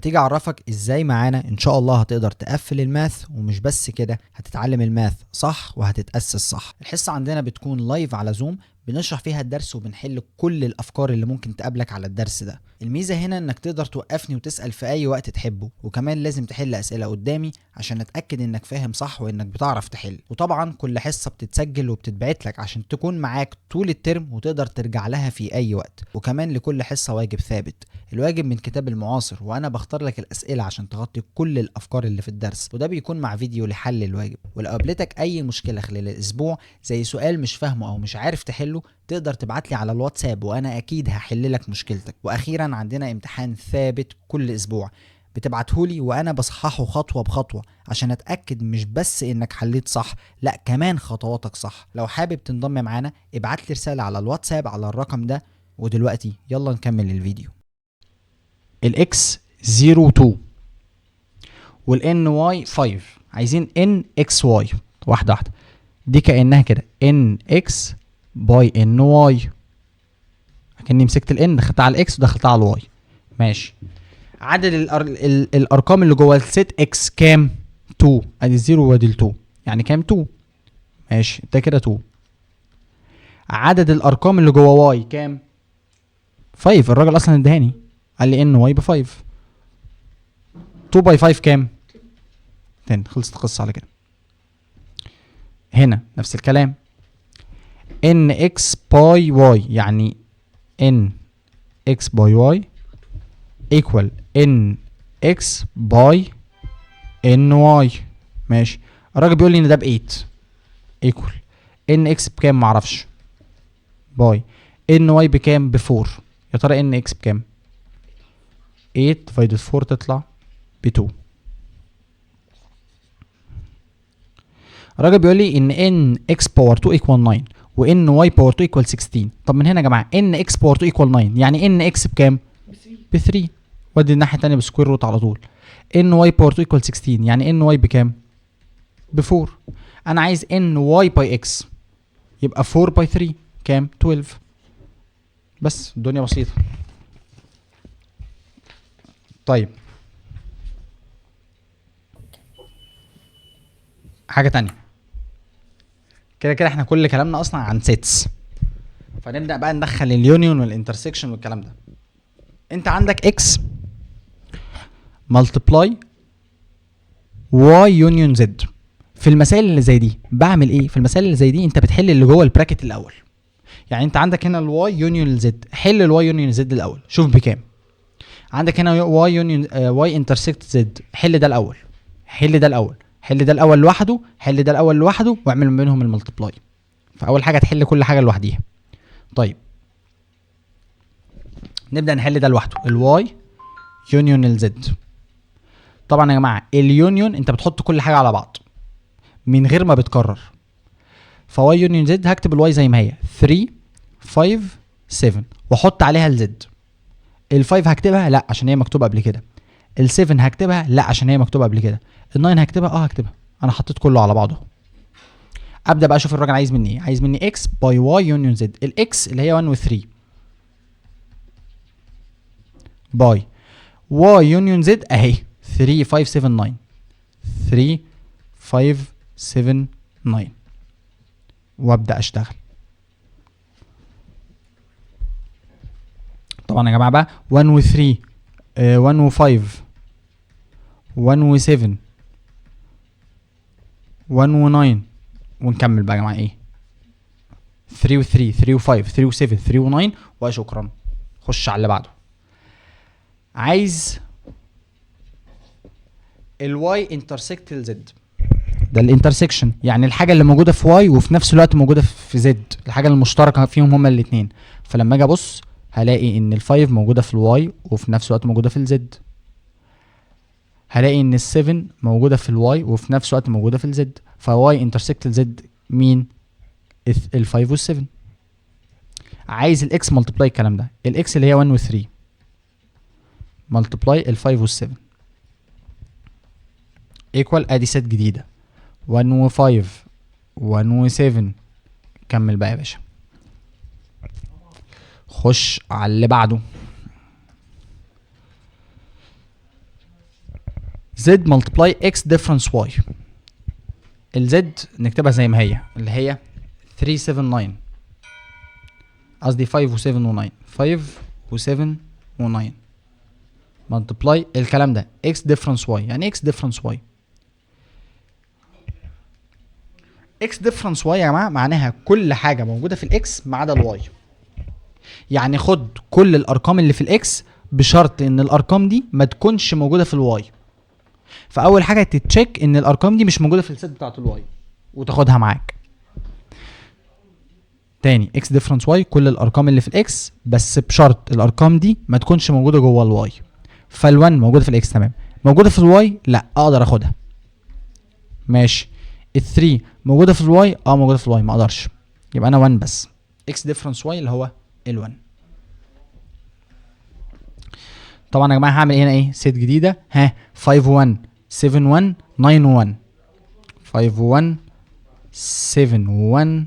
تيجي اعرفك ازاي معانا ان شاء الله هتقدر تقفل الماث، ومش بس كده هتتعلم الماث صح وهتتأسس صح. الحصة عندنا بتكون لايف على زوم، بنشرح فيها الدرس وبنحل كل الافكار اللي ممكن تقابلك على الدرس ده. الميزة هنا انك تقدر توقفني وتسأل في اي وقت تحبه، وكمان لازم تحل اسئلة قدامي عشان اتأكد انك فاهم صح وانك بتعرف تحل. وطبعا كل حصة بتتسجل وبتتبعت لك عشان تكون معاك طول الترم وتقدر ترجع لها في اي وقت. وكمان لكل حصة واجب ثابت، الواجب من كتاب المعاصر، وانا بختار لك الاسئله عشان تغطي كل الافكار اللي في الدرس، وده بيكون مع فيديو لحل الواجب. ولو قابلتك اي مشكله خلال الاسبوع زي سؤال مش فاهمه او مش عارف تحله، تقدر تبعت لي على الواتساب وانا اكيد هحل لك مشكلتك. واخيرا عندنا امتحان ثابت كل اسبوع بتبعتهولي وانا بصححه خطوه بخطوه عشان اتاكد مش بس انك حليت صح، لا كمان خطواتك صح. لو حابب تنضم معانا ابعت لي رساله على الواتساب على الرقم ده. ودلوقتي يلا نكمل الفيديو. الاكس 0 2 والان واي 5. عايزين ان اكس واي واحده واحده. دي كانها كده ان اكس باي ان واي، اكني مسكت الان دخلتها على الاكس ودخلتها على الواي. ماشي. عدد الارقام اللي جوه الست اكس كام؟ 2. ادي 0 وادي 2 يعني كام؟ 2. ماشي ده كده 2. عدد الارقام اللي جوه واي كام؟ 5. الراجل اصلا ادهاني قال لي ان واي ب 5. 2 باي 5 كام؟ 10. خلصت القصه على كده. هنا نفس الكلام ان اكس باي واي، يعني ان اكس باي واي ايكوال ان اكس باي ان واي. ماشي. الراجل بيقول لي ان ده ب 8 ايكوال ان اكس بكام؟ معرفش. باي ان واي بكام؟ ب 4. يا ترى ان اكس بكام؟ 8 ديفايدد 4 تطلع ب 2. الراجل بيقول لي ان اكس باور 2 ايكوال 9 وان واي باور 2 ايكوال 16. طب من هنا يا جماعه ان اكس باور 2 ايكوال 9 يعني ان اكس بكام؟ ب 3. ودي الناحيه الثانيه بسكوير روت على طول. ان واي باور 2 ايكوال 16 يعني ان واي بكام؟ ب 4. انا عايز ان واي باي اكس يبقى 4 باي 3 كام؟ 12. بس الدنيا بسيطه. طيب حاجه تانية، كده كده احنا كل كلامنا اصلا عن سيتس، فنبدا بقى ندخل اليونيون والانترسكشن والكلام ده. انت عندك اكس ملتبلاي واي يونيون زد. في المسائل اللي زي دي بعمل ايه؟ في المسائل اللي زي دي انت بتحل اللي جوه البراكت الاول. يعني انت عندك هنا الواي يونيون زد، حل الواي يونيون زد الاول شوف بكام. عندك هنا واي يونيون واي انترسكت زد، حل ده الاول، حل ده الاول، حل ده الاول لوحده، حل ده الاول لوحده، واعمل ما بينهم الملتبلاي. فاول حاجه تحل كل حاجه لوحديها. طيب نبدا نحل ده لوحده، الواي يونيون الزد. طبعا يا جماعه اليونيون انت بتحط كل حاجه على بعض من غير ما بتكرر. فواي يونيون زد هكتب الواي زي ما هي 3 5 7 واحط عليها الزد. ال5 هكتبها لا عشان هي مكتوبه قبل كده. ال7 هكتبها لا عشان هي مكتوبه قبل كده. ال9 هكتبها هكتبها. انا حطيت كله على بعضه. ابدا بقى اشوف الراجل عايز مني ايه. عايز مني اكس باي واي يونيون زد. الاكس اللي هي 1 و 3 باي واي يونيون زد اهي 3 5 7 9 3 5 7 9 وابدا اشتغل. طبعا يا جماعه بقى 1 و 3 1 و 5 1 و 7 1 و 9 ونكمل بقى يا جماعه ايه 3 و 3 3 و 5 3 و 7 3 و 9 وشكرا. خش على اللي بعده. عايز الواي انترسكت الزد. ده الانترسكشن، يعني الحاجه اللي موجوده في واي وفي نفس الوقت موجوده في زد، الحاجه المشتركه فيهم هما الاثنين. فلما اجي ابص هلاقي ان ال5 موجوده في الواي وفي نفس الوقت موجوده في الزد. هلاقي ان ال7 موجوده في الواي وفي نفس الوقت موجوده في الزد. فواي انترسكت الزد مين؟ ال5 وال7. عايز الاكس ملتبلاي الكلام ده. الاكس اللي هي 1 و 3 ملتبلاي ال5 وال7 ايكوال ادي ست جديده 1 و 5 1 و 7. كمل بقى يا باشا. خش على اللي بعده. z multiply x difference y. الزد نكتبها زي ما هي اللي هي 3 7 9 قصدي 5 و 7 و 9 5 و 7 و 9 multiply الكلام ده x difference y. يعني x difference y. x difference y يا جماعه معناها كل حاجه موجوده في الاكس ما عدا الواي. يعني خد كل الارقام اللي في الاكس بشرط ان الارقام دي ما تكونش موجوده في الواي. فاول حاجه تتشيك ان الارقام دي مش موجوده في الست بتاعت الواي وتاخدها معاك. تاني اكس ديفرنس واي كل الارقام اللي في الاكس بس بشرط الارقام دي ما تكونش موجوده جوه الواي. فال1 موجوده في الاكس تمام، موجوده في الواي لا اقدر اخدها ماشي. ال3 موجوده في الواي موجوده في الواي ما اقدرش، يبقى انا 1 بس. اكس ديفرنس واي اللي هو ال1. طبعا يا جماعه هعمل هنا ايه ست جديده 5 1 7 1 9 1 5 1 7 1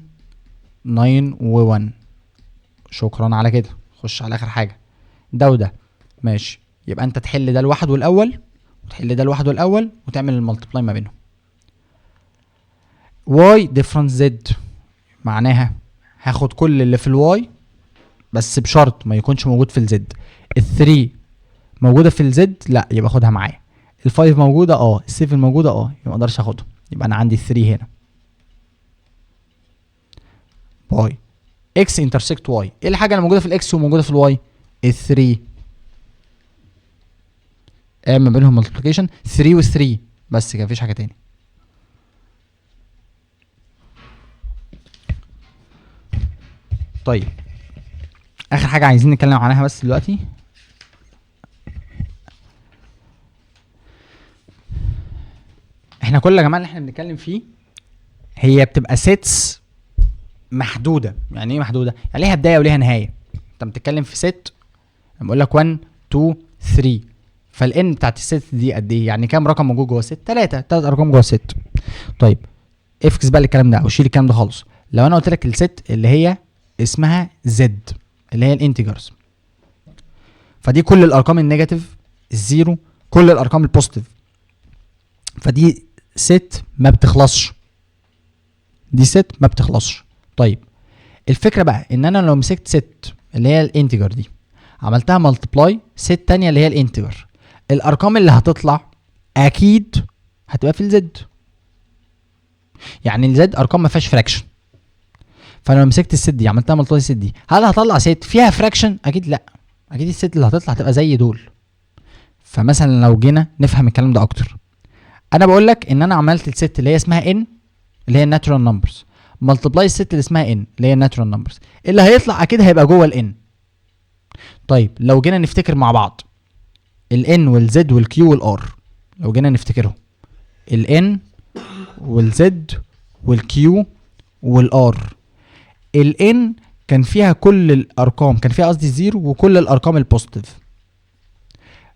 9 و1. شكرا على كده. خش على اخر حاجه ده وده ماشي. يبقى انت تحل ده لوحده الاول وتحل ده لوحده الاول وتعمل الملتبلاي ما بينهم. واي ديفرنس زد معناها هاخد كل اللي في الواي بس بشرط ما يكونش موجود في الزد. ال3 موجوده في الزد لا يبقى خدها معايا. ال5 موجوده ال7 موجوده يبقى ما اقدرش اخدهم. يبقى انا عندي 3 هنا باي اكس انترسكت واي. ايه الحاجه اللي موجوده في الاكس وموجوده في الواي؟ ال 3. اعمل بينهم ملتبليكيشن 3 و 3 بس كده، مفيش حاجه تاني. طيب اخر حاجه عايزين نتكلم عنها بس دلوقتي، احنا كل يا جماعه اللي احنا بنتكلم فيه هي بتبقى سيتس محدوده. يعني ايه محدوده؟ يعني ليها بدايه وليها نهايه. انت بتتكلم في ست بقول لك 1 2 3، فالان بتاعت الست دي قد ايه؟ يعني كام رقم موجود جوه الست؟ 3 ارقام جوه الست. طيب افكس بقى الكلام ده او شيل الكلام ده خالص. لو انا قلت لك الست اللي هي اسمها زد اللي هي الانتجرز، فدي كل الارقام النيجاتيف الزيرو، كل الارقام البوزيتيف، فدي ست ما بتخلصش، دي ست ما بتخلصش. طيب الفكره بقى ان انا لو مسكت ست اللي هي الانتجر دي عملتها ملتبلاي ست تانية اللي هي الانتجر، الارقام اللي هتطلع اكيد هتبقى في الزد. يعني الزد ارقام ما فيهاش فراكشن، فانا لو مسكت الست دي عملتها ملتبلاي الست دي، هل هطلع ست فيها فراكشن؟ اكيد لا، اكيد الست اللي هتطلع هتبقى زي دول. فمثلا لو جينا نفهم الكلام ده اكتر، انا بقول لك ان انا عملت الست اللي هي اسمها ان اللي هي الناتشورال نمبرز ملتبلاي الست اللي اسمها ان اللي هي الناتشورال نمبرز، اللي هيطلع اكيد هيبقى جوه الان. طيب لو جينا نفتكر مع بعض الان والزد والكيو والار، لو جينا نفتكرهم الان والزد والكيو والار، الان كان فيها كل الارقام، كان فيها قصدي الزيرو وكل الارقام البوزيتيف،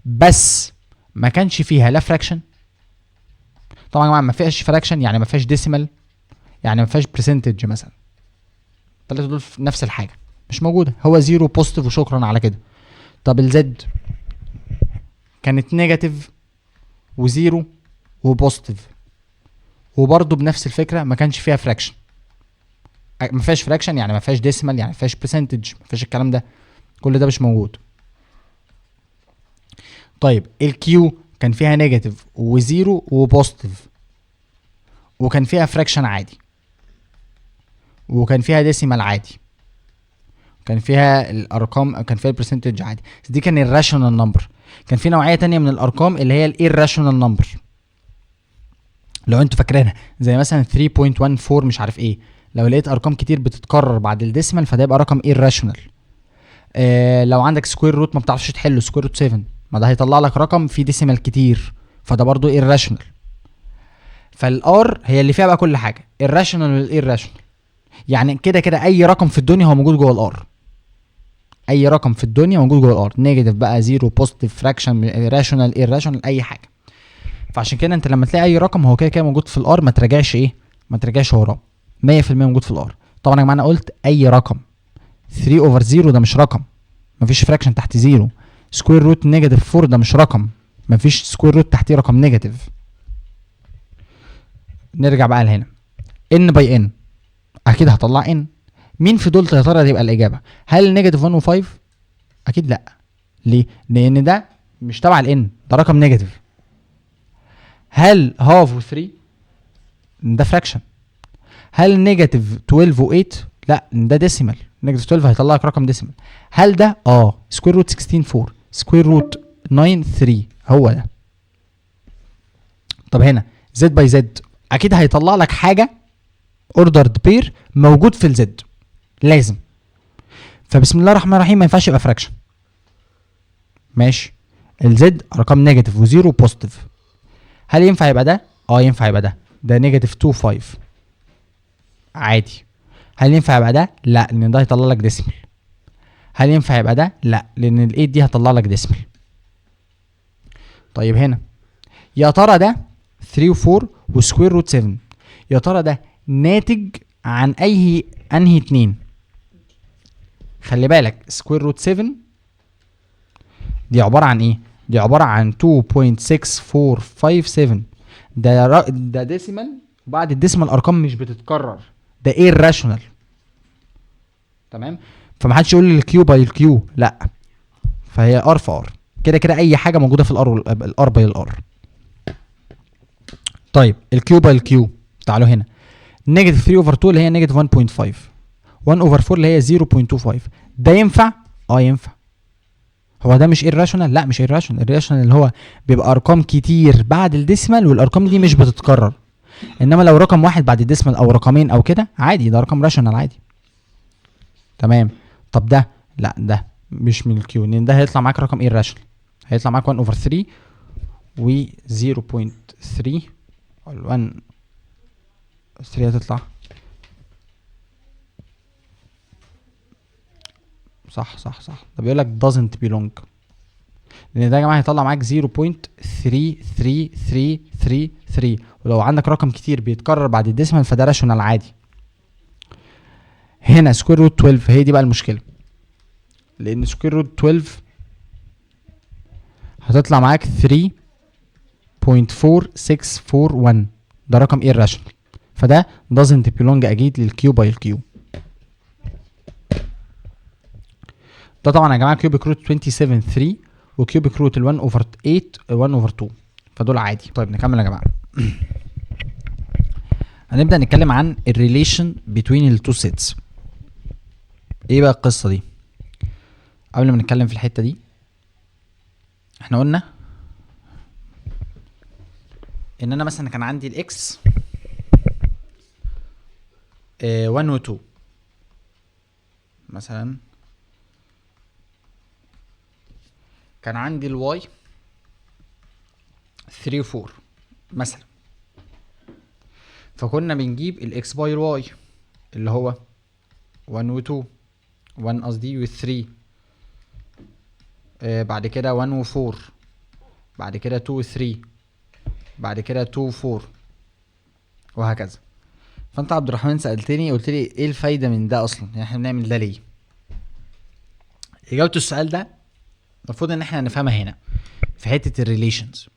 بس ما كانش فيها لا فراكشن. طبعا يا جماعه ما فيهاش فراكشن يعني ما فيهاش ديسيمال، يعني ما فيهاش برسنتج مثلا، الثلاثه دول نفس الحاجه مش موجوده، هو زيرو بوزيتيف وشكرا على كده. طب الزد كانت نيجاتيف وزيرو وبوزيتيف، وبرضه بنفس الفكره ما كانش فيها فراكشن، ما فيهاش فراكشن يعني ما فيهاش ديسيمال، يعني ما فيهاش برسنتج، ما فيهاش الكلام ده، كل ده مش موجود. طيب الكيو كان فيها نيجاتيف وزيرو وبوزيتيف، وكان فيها فراكشن عادي، وكان فيها ديسيمال عادي، كان فيها الارقام، كان فيها البرسنتج عادي، بس دي كان الراشونال نمبر. كان في نوعيه تانية من الارقام اللي هي الايراشونال نمبر، لو انتوا فاكرينها زي مثلا 3.14 مش عارف ايه، لو لقيت ارقام كتير بتتكرر بعد الديسيمال فده يبقى رقم ايراشونال. لو عندك سكوير روت ما بتعرفش تحله، سكوير روت 7 ما ده هيطلع لك رقم فيه ديسيمال كتير، فده برضو ايراشونال. فالار هي اللي فيها بقى كل حاجه، الراشونال والايراشونال، يعني كده كده اي رقم في الدنيا هو موجود جوه الار، اي رقم في الدنيا موجود جوه الار، نيجاتيف بقى زيرو بوزيتيف فراكشن راشونال ايراشونال اي حاجه. فعشان كده انت لما تلاقي اي رقم هو كده كده موجود في الار، ما تراجعش ايه، ما تراجعش وراه، 100% موجود في الار. طبعا يا جماعه انا قلت اي رقم 3 اوفر 0 ده مش رقم، مفيش فراكشن تحت زيرو. سكوير روت نيجاتيف 4 ده مش رقم، مفيش سكوير روت تحتيه رقم نيجاتيف. نرجع بقى لهنا، ان باي ان اكيد هطلع ان، مين في دول يا ترى يبقى الاجابه؟ هل نيجاتيف 1 و5؟ اكيد لا. ليه؟ لان ده مش تبع الان، ده رقم نيجاتيف. هل هاف و3؟ ده فراكشن. هل نيجاتيف 12 و8؟ لا ده ديسيمال، نيجاتيف 12 هيطلع لك رقم ديسيمال. هل ده سكوير روت 16 4، سكوير روت 9 3، هو ده. طب هنا زد باي زد اكيد هيطلع لك حاجه اوردرد بير موجود في الزد لازم، فبسم الله الرحمن الرحيم ما ينفعش يبقى فراكشن. ماشي، الزد ارقام نيجاتيف وزيرو بوزيتيف، هل ينفع يبقى ده؟ ينفع يبقى ده نيجاتيف 2 5 عادي. هل ينفع يبقى ده؟ لا، لان ده هيطلع لك ديسيمال. هل ينفع يبقى ده؟ لا، لان ال8 دي هتطلع لك ديسيمال. طيب هنا يا ترى ده 3 و4 وسكوير روت 7، يا ترى ده ناتج عن انهي اتنين؟ خلي بالك سكوير روت 7 دي عباره عن ايه؟ دي عباره عن 2.6457، ده ديسيمال، وبعد الديسيمال ارقام مش بتتكرر، ده ايه الراشونال. تمام، فمحدش يقول لي الكيو باي الكيو، لا، فهي ار في ار، كده كده اي حاجه موجوده في الار باي الار. طيب الكيو باي الكيو، تعالوا هنا، نيجاتيف 3 اوفر 2 اللي هي نيجاتيف 1.5، 1 اوفر 4 اللي هي 0.25. ده ينفع؟ ينفع. هو ده مش irrational؟ لا مش irrational. irrational اللي هو بيبقى ارقام كتير بعد الديسمال والارقام دي مش بتتكرر. انما لو رقم واحد بعد الديسمال او رقمين او كده عادي، ده رقم راشونال عادي. تمام. طب ده لا، ده مش من الكيو، لان ده هيطلع معاك رقم irrational، هيطلع معاك 1 اوفر 3 و 0.3 وال 1 3 هتطلع صح. ده بيقول لك doesn't belong، لان ده يا جماعه هيطلع معاك 0.33333، ولو عندك رقم كتير بيتكرر بعد الديسمال فده راشونال عادي. هنا سكوير روت 12 هي دي بقى المشكله، لان سكوير روت 12 هتطلع معاك 3.4641، ده رقم irrational، فده doesn't belong اكيد للكيو باي الكيو. ده طبعا يا جماعه كيوبيك روت 27 3 وكيوبيك روت ال 1 اوفر 8 1 اوفر 2، فدول عادي. طيب نكمل يا جماعه. هنبدا نتكلم عن الريليشن بين التو سيتس. ايه بقى القصه دي؟ قبل ما نتكلم في الحته دي، احنا قلنا ان انا مثلا كان عندي الاكس 1 و 2 مثلا، كان عندي الواي 3 و 4 مثلا، فكنا بنجيب الاكس باي الواي اللي هو 1 و 2، 1 قصدي و 3، بعد كده 1 و 4، بعد كده 2 و 3، بعد كده 2 و 4 وهكذا. فانت عبد الرحمن سألتني قلت لي ايه الفايدة من ده اصلا، يعني احنا بنعمل ده ليه؟ اجابة السؤال ده المفروض ان احنا نفهمها هنا في حتة الريليشنز.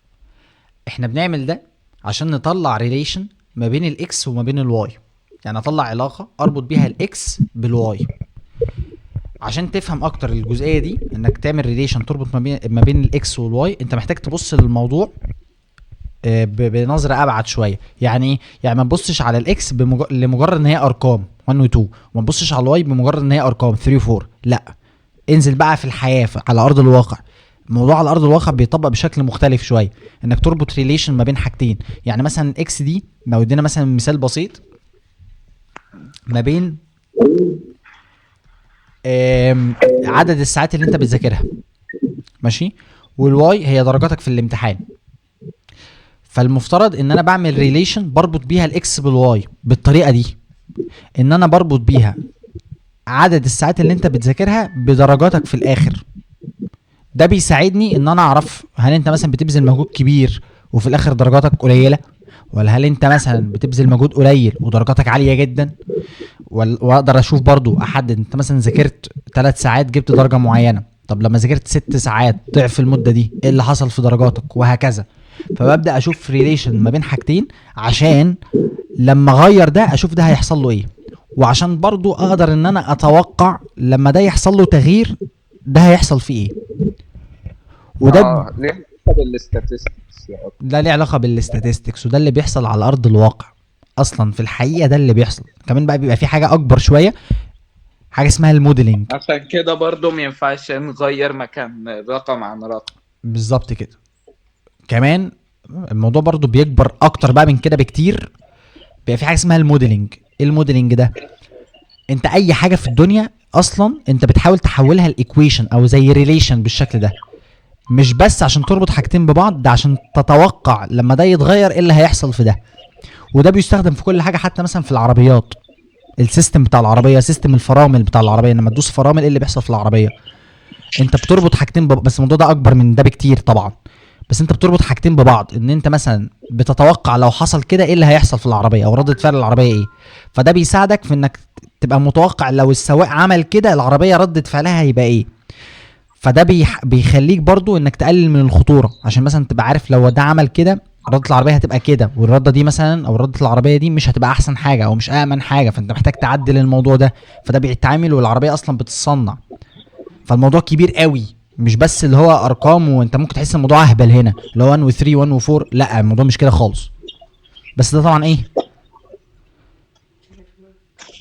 احنا بنعمل ده عشان نطلع ريليشن ما بين الاكس وما بين الواي، يعني اطلع علاقة اربط بيها الاكس بالواي. عشان تفهم اكتر الجزئية دي، انك تعمل ريليشن تربط ما بين الاكس والواي، انت محتاج تبص للموضوع بنظرة ابعد شوية. يعني ايه؟ يعني ما تبصش على الاكس لمجرد ان هي ارقام 1 و 2، وما تبصش على الواي بمجرد ان هي ارقام 3 و 4، لا، انزل بقى في الحياة على ارض الواقع. الموضوع على ارض الواقع بيطبق بشكل مختلف شوية، انك تربط ريليشن ما بين حاجتين. يعني مثلا الاكس دي لو ادينا مثلا مثال بسيط ما بين عدد الساعات اللي انت بتذاكرها، ماشي، والواي هي درجاتك في الامتحان. فالمفترض ان انا بعمل ريليشن بربط بيها الاكس بالواي بالطريقه دي، ان انا بربط بيها عدد الساعات اللي انت بتذاكرها بدرجاتك في الاخر. ده بيساعدني ان انا اعرف هل انت مثلا بتبذل مجهود كبير وفي الاخر درجاتك قليله، ولا هل انت مثلا بتبذل مجهود قليل ودرجاتك عاليه جدا. واقدر اشوف برضو احدد انت مثلا ذاكرت 3 ساعات جبت درجه معينه، طب لما ذاكرت 6 ساعات ضعف المده دي ايه اللي حصل في درجاتك، وهكذا. فببدا اشوف ريليشن ما بين حاجتين عشان لما اغير ده اشوف ده هيحصل له ايه، وعشان برضو اقدر ان انا اتوقع لما ده يحصل له تغيير ده هيحصل فيه ايه. وده ليه علاقة بالاستاتستكس يا أكتر. ده ليه علاقه بالاستاتستكس، وده اللي بيحصل على ارض الواقع اصلا في الحقيقه. ده اللي بيحصل كمان بقى بيبقى في حاجه اكبر شويه، حاجه اسمها الموديلنج. عشان كده برضو ما ينفعش نغير مكان رقم عن رقم. بالظبط كده. كمان الموضوع برضو بيكبر اكتر بقى من كده بكتير، بيبقى في حاجه اسمها الموديلنج. ايه الموديلنج ده؟ انت اي حاجه في الدنيا اصلا انت بتحاول تحولها لايكويشن او زي ريليشن بالشكل ده، مش بس عشان تربط حاجتين ببعض، ده عشان تتوقع لما ده يتغير ايه اللي هيحصل في ده. وده بيستخدم في كل حاجه، حتى مثلا في العربيات، السيستم بتاع العربيه، سيستم الفرامل بتاع العربيه، لما تدوس فرامل ايه اللي بيحصل في العربيه. انت بتربط حاجتين بس الموضوع ده اكبر من ده بكتير طبعا، بس انت بتربط حاجتين ببعض، ان انت مثلا بتتوقع لو حصل كده ايه اللي هيحصل في العربيه او ردة فعل العربيه ايه. فده بيساعدك في انك تبقى متوقع لو السواق عمل كده العربيه ردة فعلها هيبقى ايه. فده بيخليك برضو انك تقلل من الخطوره، عشان مثلا تبقى عارف لو ده عمل كده ردة العربيه هتبقى كده، والرده دي مثلا او ردة العربيه دي مش هتبقى احسن حاجه او مش امن حاجه، فانت محتاج تعدل الموضوع ده. فده بيتعامل والعربيه اصلا بتتصنع، فالموضوع كبير قوي، مش بس اللي هو ارقام وانت ممكن تحس الموضوع اهبل هنا اللي هو 1 و 3 1 و 4، لا الموضوع مش كده خالص. بس ده طبعا ايه،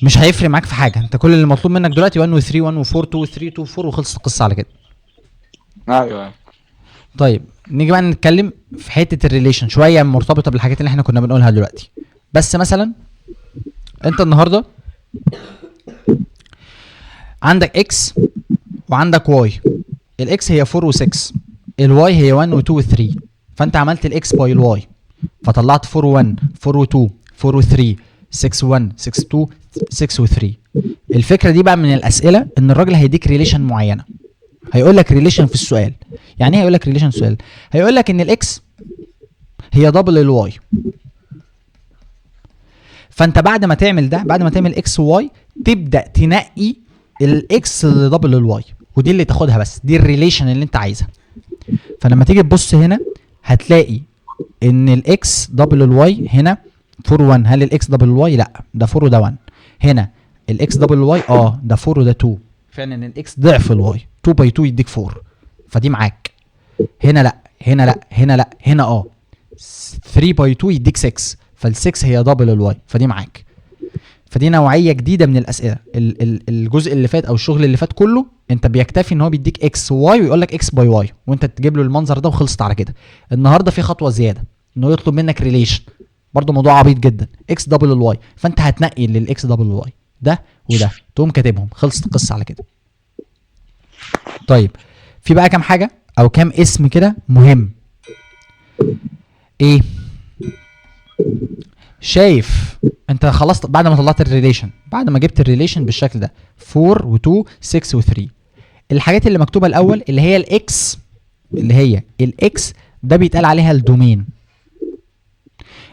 مش هيفرق معاك في حاجه، انت كل اللي مطلوب منك دلوقتي 1 و 3 1 و 4 2 و 3 2 و 4 وخلصت القصه على كده. ايوه. طيب نيجي بقى نتكلم في حته الريليشن شويه مرتبطه بالحاجات اللي احنا كنا بنقولها دلوقتي. بس مثلا انت النهارده عندك اكس وعندك واي. الاكس هي 4 و6، الواي هي 1 و2 و3. فانت عملت الاكس باي الواي فطلعت 4 و1 4 و2 4 و3 6 و1 6 و2 6 و3. الفكره دي بقى من الاسئله ان الراجل هيديك ريليشن معينه، هيقول لك ريليشن في السؤال. يعني ايه هيقول لك ريليشن في السؤال؟ هيقول لك ان الاكس هي دبل الواي. فانت بعد ما تعمل ده، بعد ما تعمل اكس وواي، تبدا تنقي الاكس اللي دبل الواي، ودي اللي تاخدها بس، دي الريليشن اللي انت عايزها. فلما تيجي تبص هنا هتلاقي ان الاكس دبل الواي هنا 4 1. هل الاكس دبل الواي؟ لا، ده 4 وده 1. هنا الاكس دبل الواي ده 4 وده 2. فعلا الاكس ضعف الواي، 2 باي 2 يديك 4، فدي معاك. هنا لا، هنا لا، هنا لا، هنا 3 باي 2 يديك 6، فال6 هي دبل الواي، فدي معاك. فدي نوعيه جديده من الاسئله. الجزء اللي فات او الشغل اللي فات كله انت بيكتفي ان هو بيديك اكس وواي ويقول لك اكس باي واي وانت تجيب له المنظر ده وخلصت على كده. النهارده في خطوه زياده انه يطلب منك ريليشن، برضه موضوع عبيط جدا، اكس دبل الواي. فانت هتنقي للاكس دبل الواي ده وده، تقوم كاتبهم، خلصت القصه على كده. طيب في بقى كام حاجه او كام اسم كده مهم. ايه؟ شايف انت خلصت بعد ما طلعت الريليشن، بعد ما جبت الريليشن بالشكل ده 4 و2 6 و3، الحاجات اللي مكتوبه الاول اللي هي الاكس، اللي هي الاكس ده بيتقال عليها الدومين.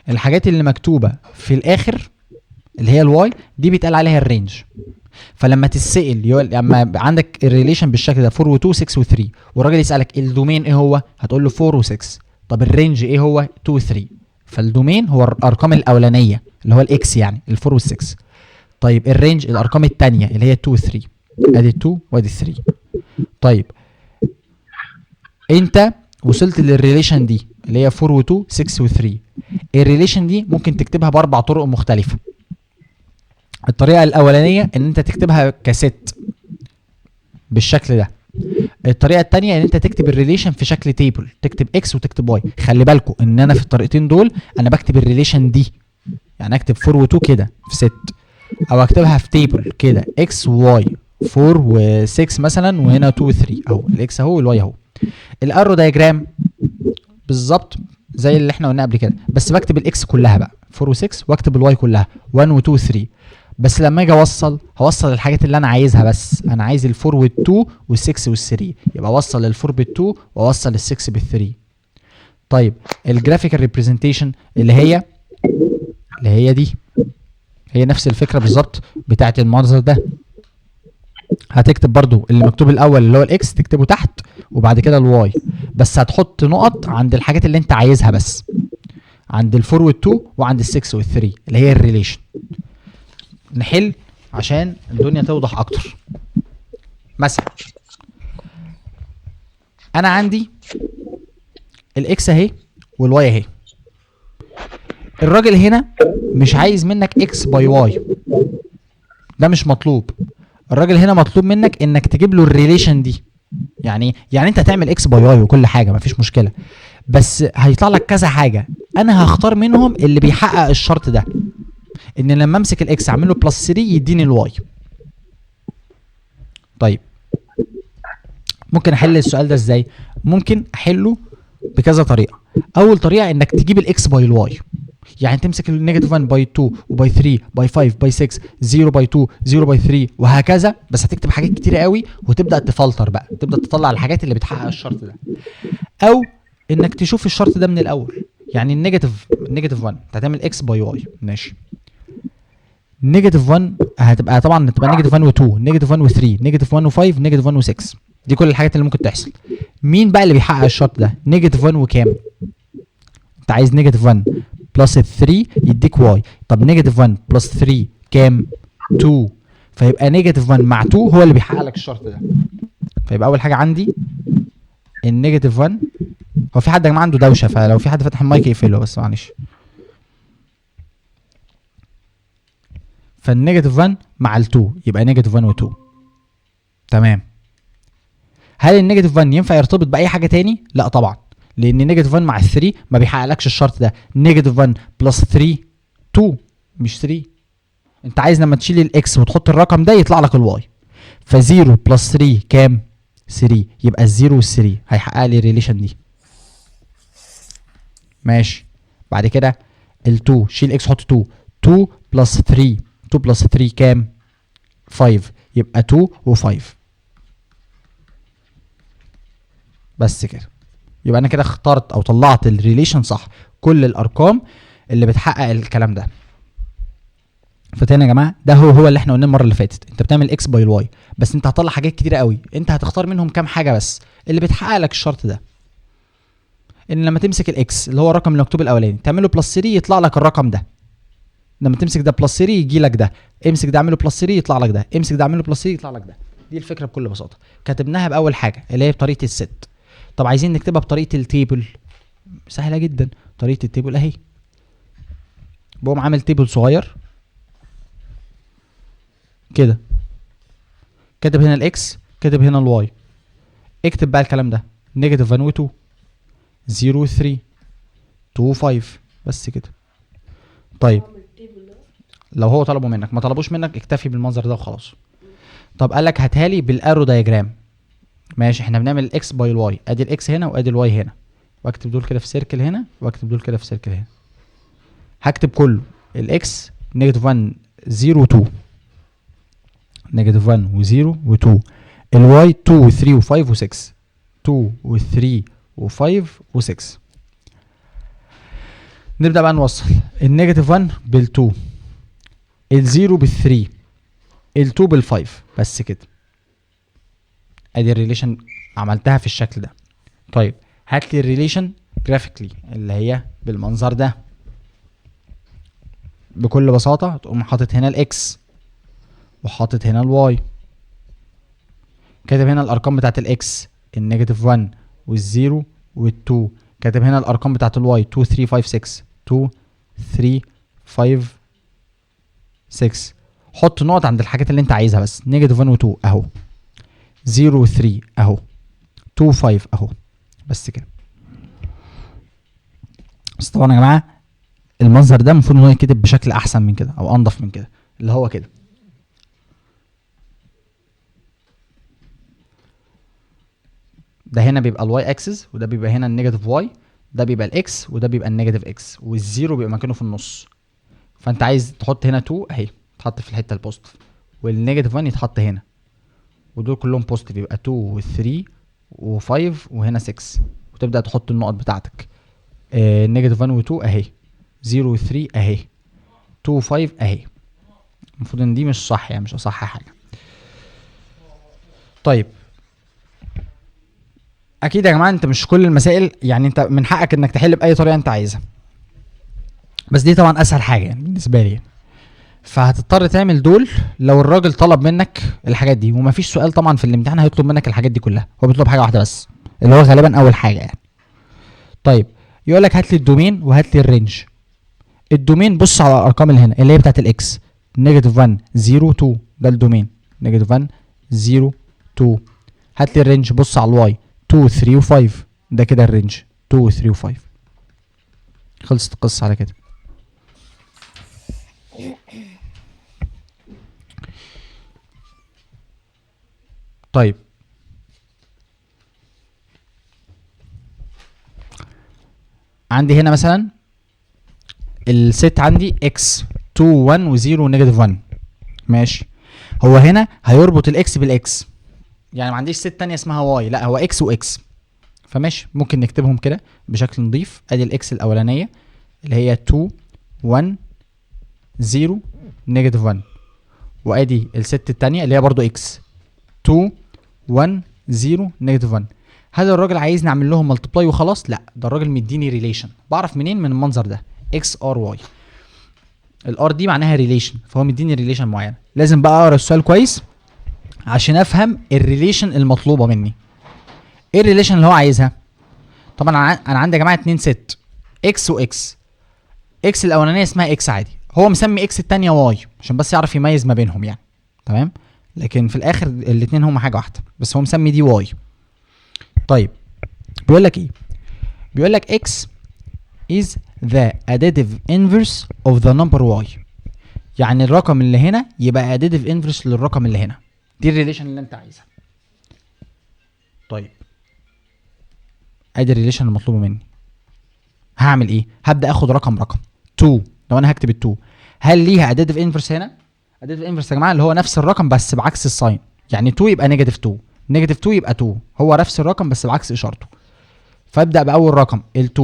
الحاجات اللي مكتوبه في الاخر اللي هي الواي دي بيتقال عليها الرينج. فلما تتسال لما عندك الريليشن بالشكل ده 4 و2 6 و3 والراجل يسالك الدومين ايه هو، هتقول له 4 و6. طب الرينج ايه هو؟ 2 و3. فالدومين هو الارقام الاولانيه اللي هو الاكس يعني ال4 وال6. طيب الرينج الارقام الثانيه اللي هي 2 و3، ادي 2 وادي 3. طيب انت وصلت للريليشن دي اللي هي 4 و2 6 و3. الريليشن دي ممكن تكتبها باربع طرق مختلفه. الطريقه الاولانيه ان انت تكتبها كست بالشكل ده. الطريقه الثانيه ان انت تكتب الريليشن في شكل تيبل، تكتب اكس وتكتب واي. خلي بالكم ان انا في الطريقتين دول انا بكتب الريليشن دي، يعني اكتب 4 و2 كده في ست، او اكتبها في تيبل كده اكس وواي 4 و6 مثلا، وهنا 2 و3 اهو، الاكس اهو والواي اهو. الارو دايجرام بالظبط زي اللي احنا قلنا قبل كده، بس بكتب الاكس كلها بقى 4 و6 واكتب الواي كلها 1 و2 و3. بس لما اجي هوصل الحاجات اللي انا عايزها، بس انا عايز ال4 وال2 وال6 وال3، يبقى اوصل ال4 بال2 واوصل ال6 بال3. طيب الجرافيكال ريبريزنتيشن اللي هي دي، هي نفس الفكره بالظبط بتاعت المنظر ده. هتكتب برضو اللي مكتوب الاول اللي هو الاكس تكتبه تحت، وبعد كده الواي، بس هتحط نقط عند الحاجات اللي انت عايزها، بس عند ال4 وال2 وعند ال6 وال3 اللي هي الريليشن. نحل عشان الدنيا توضح اكتر. مثلا انا عندي الاكس اهي والواي اهي. الراجل هنا مش عايز منك اكس باي واي، ده مش مطلوب. الراجل هنا مطلوب منك انك تجيب له الريليشن دي. يعني انت تعمل اكس باي واي وكل حاجه مفيش مشكله، بس هيطلع لك كذا حاجه، انا هختار منهم اللي بيحقق الشرط ده، ان لما امسك الاكس اعمل له بلس 3 يديني الواي. طيب ممكن احل السؤال ده ازاي؟ ممكن احله بكذا طريقه. اول طريقه انك تجيب الاكس باي الواي، يعني تمسك النيجاتيف 1 باي 2 وباي 3 باي 5 باي 6 0 باي 2 0 باي 3 وهكذا، بس هتكتب حاجات كتيره قوي وتبدا تفلتر بقى، تبدا تطلع الحاجات اللي بتحقق الشرط ده. او انك تشوف الشرط ده من الاول، يعني النيجاتيف 1 انت هتعمل اكس باي واي ماشي. نيجاتيف 1 هتبقى طبعا نيجاتيف 1 و2 نيجاتيف 1 و3 نيجاتيف 1 و5 نيجاتيف 1 و6. دي كل الحاجات اللي ممكن تحصل. مين بقى اللي بيحقق الشرط ده؟ نيجاتيف 1 وكام؟ انت عايز نيجاتيف 1 بلس 3 يديك واي. طب نيجاتيف 1 بلس 3 كام؟ 2. فيبقى نيجاتيف 1 مع 2 هو اللي بيحقق لك الشرط ده. فيبقى اول حاجه عندي النيجاتيف 1. هو في حد يا جماعه عنده دوشه، فلو في حد فاتح المايك يقفله بس معلش. فالنيجاتيف 1 مع ال 2 يبقى نيجاتيف 1 و 2. تمام. هل النيجاتيف 1 ينفع يرتبط باي حاجه تاني؟ لا طبعا، لان نيجاتيف 1 مع ال 3 ما بيحققلكش الشرط ده. نيجاتيف 1 بلس 3 2 مش 3. انت عايز لما تشيل الاكس وتحط الرقم ده يطلع لك الواي. ف0 بلس 3 كام؟ 3. يبقى ال0 وال3 هيحقق لي الريليشن دي. ماشي. بعد كده ال2 شيل اكس حط 2. 2 بلس 3 2 بلس 3 كام؟ 5. يبقى 2 و5. بس كده. يبقى انا كده اخترت او طلعت الريليشن صح، كل الارقام اللي بتحقق الكلام ده. فتاني يا جماعه ده هو اللي احنا قلناه المره اللي فاتت، انت بتعمل اكس باي الواي، بس انت هتطلع حاجات كتيره قوي، انت هتختار منهم كام حاجه بس اللي بتحقق لك الشرط ده. ان لما تمسك الاكس اللي هو الرقم المكتوب الاولاني تعمله بلس 3 يطلع لك الرقم ده. لما تمسك ده بلس 3 يجي لك ده، امسك ده اعمله بلس 3 يطلع لك ده، امسك ده اعمله بلس 3 يطلع لك ده. دي الفكره بكل بساطه. كتبناها باول حاجه اللي هي بطريقه الست. طب عايزين نكتبها بطريقه التيبل، سهله جدا. طريقه التيبل اهي، بقوم عامل تيبل صغير كده، كاتب هنا الاكس كاتب هنا الواي. اكتب بقى الكلام ده نيجاتيف 1 و 2 0 و 3 2 و 5 بس كده. طيب لو هو طلبوا منك، ما طلبوش منك اكتفي بالمنظر ده وخلاص. طب قال لك هاتها لي بالارو دايجرام. ماشي، احنا بنعمل الاكس باي الواي، ادي الاكس هنا وادي الواي هنا، واكتب دول كده في سيركل هنا واكتب دول كده في سيركل هنا. هكتب كله الاكس نيجاتيف 1 0 و 2 نيجاتيف 1 و 0 و 2، الواي 2 و 3 و 5 و 6 2 و 3 و 5 و 6. نبدأ بقى نوصل النيجاتيف 1 بال 2، ال0 بال 3، ال2 بال 5 بس كده. ادي الريليشن عملتها في الشكل ده. طيب هات لي الريليشن جرافيكلي اللي هي بالمنظر ده. بكل بساطة تقوم حاطط هنا الاكس وحاطط هنا الواي، كاتب هنا الارقام بتاعت الاكس النيجاتيف 1 والزيرو وال2، كاتب هنا الارقام بتاعت الواي 2 3 5 6 2 3 5 6. حط نقط عند الحاجات اللي انت عايزها بس. نيجاتيف 1 و2 اهو، 0 و3 اهو، 2 5 اهو، بس كده. بس طبعا يا جماعه المنظر ده المفروض ان هو يتكتب بشكل احسن من كده او انضف من كده، اللي هو كده. ده هنا بيبقى الواي اكسس، وده بيبقى هنا النيجاتيف واي، ده بيبقى الاكس وده بيبقى النيجاتيف اكس، والزيرو بيبقى مكانه في النص. فانت عايز تحط هنا 2 اهي تحط في الحته البوزيتيف، والنيجاتيف 1 يتحط هنا، ودول كلهم بوزيتيف يبقى 2 و3 و5 وهنا 6، وتبدا تحط النقط بتاعتك. نيجاتيف 1 و2 اهي، 0 و3 اهي، 2 و5 اهي. المفروض ان دي مش صح، يعني مش اصح حاجه. طيب اكيد يا جماعه انت مش كل المسائل يعني انت من حقك انك تحل باي طريقه انت عايزها، بس دي طبعا اسهل حاجه يعني بالنسبه لي. فهتضطر تعمل دول لو الراجل طلب منك الحاجات دي، ومفيش سؤال طبعا في الامتحان هيطلب منك الحاجات دي كلها، هو بيطلب حاجه واحده بس اللي هو غالبا اول حاجه يعني. طيب يقول لك هات لي الدومين وهات لي الرينج. الدومين بص على الارقام اللي هنا اللي هي بتاعت الاكس، نيجاتيف 1 0 2 ده الدومين، نيجاتيف 1 0 2. هات لي الرينج بص على الواي 2 3 و5 ده كده الرينج 2 3 و5. خلصت القصه على كده. طيب عندي هنا مثلا الست عندي اكس 2 1 و0 ونيجاتيف 1. ماشي، هو هنا هيربط الاكس بالاكس، يعني ما عنديش ست تانية اسمها واي، لا هو اكس واكس. فماشي ممكن نكتبهم كده بشكل نظيف. ادي الاكس الاولانيه اللي هي 2 1 0 نيجاتيف 1، وادي الست التانية اللي هي برضو اكس 2 1 0 نيجاتيف 1. هل الراجل عايزني اعمل لهم ملتبلاي وخلاص؟ لا، ده الراجل مديني ريليشن. بعرف منين؟ من المنظر ده اكس ار واي. الار دي معناها ريليشن، فهو مديني ريليشن معينه. لازم بقى اقرا السؤال كويس عشان افهم الريليشن المطلوبه مني. ايه الريليشن اللي هو عايزها؟ طبعا انا عندي يا جماعه اتنين ست اكس واكس. اكس الاولانيه اسمها اكس عادي، هو مسمي اكس التانية واي عشان بس يعرف يميز ما بينهم يعني، تمام؟ لكن في الاخر الاتنين هما حاجه واحده، بس هو مسمي دي واي. طيب بيقول لك ايه؟ بيقول لك x is the additive inverse of the number y، يعني الرقم اللي هنا يبقى additive inverse للرقم اللي هنا. دي الريليشن اللي انت عايزها. طيب ادي الريليشن المطلوبه مني. هعمل ايه؟ هبدا اخد رقم 2. لو انا هكتب ال2 هل ليها additive inverse هنا؟ additive inverse يا جماعه اللي هو نفس الرقم بس بعكس الساين، يعني 2 يبقى نيجاتيف 2، نيجاتيف 2 يبقى 2، هو نفس الرقم بس بعكس اشارته. فابدا باول رقم ال2،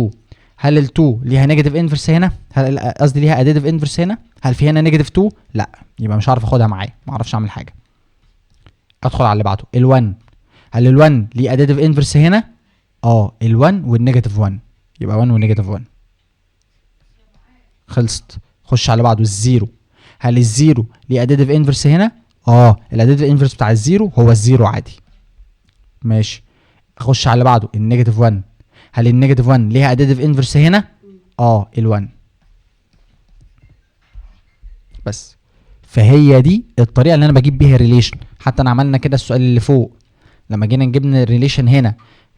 هل ال2 ليها نيجاتيف انفرس هنا؟ هل قصدي ليها اديتيف انفرس هنا؟ هل في هنا نيجاتيف 2؟ لا، يبقى مش عارف اخدها معايا، ما اعرفش اعمل حاجه. ادخل على اللي بعده ال1، هل ال1 ليه اديتيف انفرس هنا؟ ال1 والنيجاتيف 1، يبقى 1 والنيجاتيف 1. خلصت. خش على بعده الزيرو، هل الزيرو ليه اديتيف انفرس هنا؟ الاديتيف انفرس بتاع الزيرو هو الزيرو عادي. ماشي. اخش على اللي بعده النيجاتيف 1، هل النيجاتيف 1 ليها اديتيف انفرس هنا؟ ال1. بس. فهي دي الطريقه اللي انا بجيب بيها الريليشن. حتى انا عملنا كده السؤال اللي فوق لما جينا جبنا الريليشن هنا،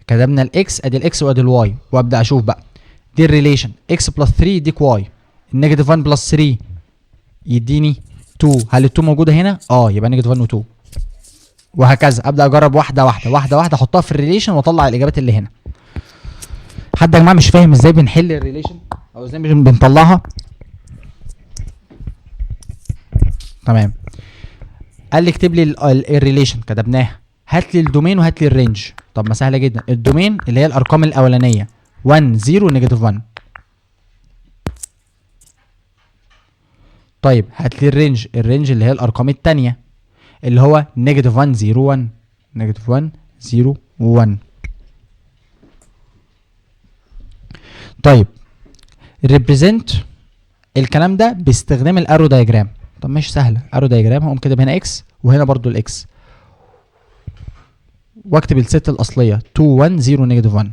كتبنا الاكس ادي الاكس وادي الواي، وابدا اشوف بقى دي الريليشن اكس بلس 3 يديك واي، النيجاتيف 1 بلس 3 يديني 2، هل ال2 موجوده هنا؟ يبقى نيجاتيف 1 و2، وهكذا. ابدا اجرب واحده واحده واحده واحده، احطها في الريليشن واطلع الاجابات اللي هنا. حد يا جماعه مش فاهم ازاي بنحل الريليشن او ازاي بنطلعها؟ تمام. قال لي اكتب لي الريليشن، كتبناها. هات لي الدومين وهات لي الرينج. طب ما سهله جدا، الدومين اللي هي الارقام الاولانيه 1 0 نيجاتيف 1. طيب هات لي الرينج، الرينج اللي هي الارقام الثانيه اللي هو نيجاتيف 1 0 1، نيجاتيف 1 0 1. طيب ريبريزنت الكلام ده باستخدام الارو دايجرام. طب مش سهله، ارو دايجرام هقوم كاتب هنا اكس وهنا برضو الاكس، واكتب الست الاصليه 2 1 0 نيجاتيف 1،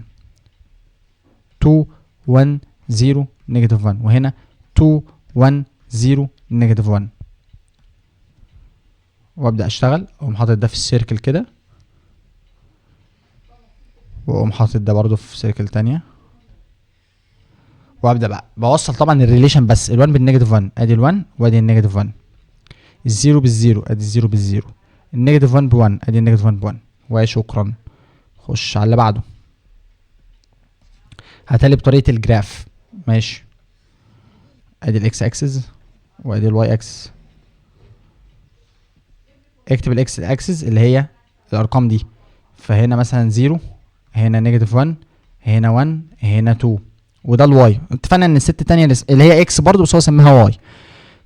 2 1 0 نيجاتيف 1، وهنا 2 1 0 نيجاتيف 1، وابدا اشتغل. اقوم حاطط ده في السيركل كده، واقوم حاطط ده برضو في سيركل تانية، وابدا بقى بوصل طبعا الريليشن بس ال1 بالنيجاتيف 1 ادي ال1 وادي النيجاتيف 1، الزيرو بالزيرو ادي الزيرو بالزيرو، النيجاتيف 1 ب1 ادي النيجاتيف 1 ب1، وشكرا. خش على اللي بعده. هاتلي بطريقه الجراف. ماشي. ادي الاكس اكسس وادي الواي اكسس. اكتب الاكس اكسس اللي هي الارقام دي، فهنا مثلا 0، هنا نيجاتيف 1، هنا 1، هنا 2، وده الواي. اتفقنا ان الست التانية اللي هي اكس برضو بس هو سميها واي.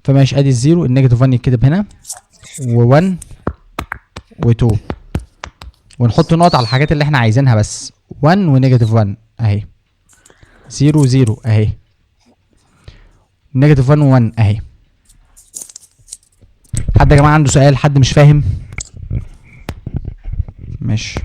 فماشي ادي الزيرو، النيجاتيف 1 يتكتب هنا، و1 و2، ونحط نقط على الحاجات اللي احنا عايزينها بس. 1 ونيجاتيف 1 اهي، 0 0 اهي، نيجاتيف 1 و1 اهي. حد يا جماعه عنده سؤال؟ حد مش فاهم؟ ماشي.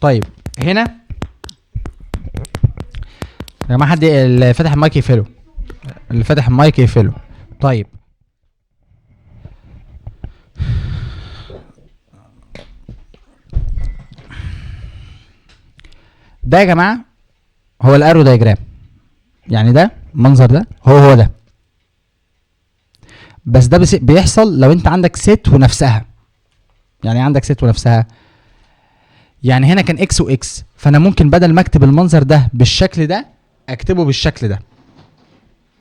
طيب هنا يا جماعه حد اللي فاتح المايك يقفله، اللي فاتح المايك يقفله. طيب ده يا جماعه هو الارو دايجرام، يعني ده المنظر ده هو ده، بس ده بيحصل لو انت عندك ست ونفسها. يعني عندك ست ونفسها، يعني هنا كان اكس واكس، فانا ممكن بدل ما اكتب المنظر ده بالشكل ده اكتبه بالشكل ده،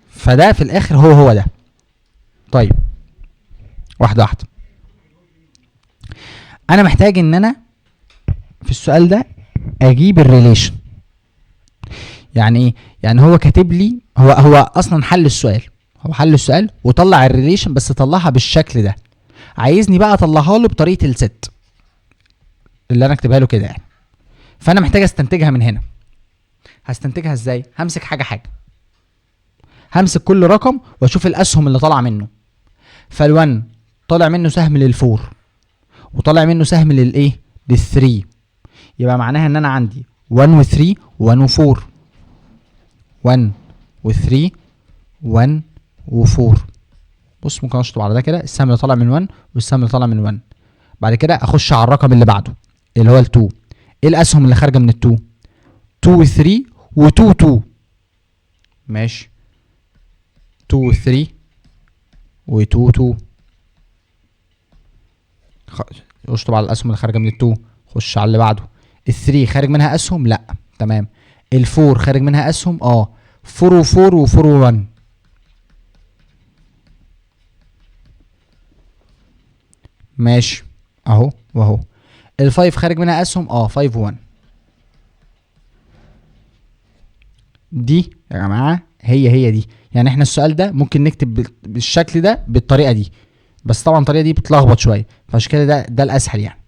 فده في الاخر هو ده. طيب واحده واحده. انا محتاج ان انا في السؤال ده اجيب الريليشن. يعني ايه؟ يعني هو كاتب لي، هو اصلا حل السؤال، هو حل السؤال وطلع الريليشن بس طلعها بالشكل ده. عايزني بقى اطلعها له بطريقه الست اللي انا اكتبها له كده يعني. فانا محتاج استنتجها من هنا. هستنتجها ازاي؟ همسك حاجه حاجه، همسك كل رقم واشوف الاسهم اللي طالعه منه. فال1 طالع منه سهم للفور، وطالع منه سهم للايه؟ لل3. يبقى معناها ان انا عندي 1 و3 1 و4، 1 و3 1 و4. بص ممكن اشطب على ده كده، السهم اللي طالع من 1 والسهم اللي طالع من 1. بعد كده اخش على الرقم اللي بعده اللي هو ال2. ايه الاسهم اللي خارجه من ال2؟ 2 و3 و2 2. ماشي، 2 و 3 و2 2. اشطب على الاسهم اللي خارجه من ال2. خش على اللي بعده. ال3 خارج منها اسهم؟ لا. تمام. ال4 خارج منها اسهم؟ 4 و4 و4 و1. ماشي اهو واهو. ال5 خارج منها اسهم؟ 5 و1. دي يا جماعه هي دي. يعني احنا السؤال ده ممكن نكتب بالشكل ده بالطريقه دي، بس طبعا الطريقه دي بتلخبط شويه، فعشان كده ده الاسهل يعني.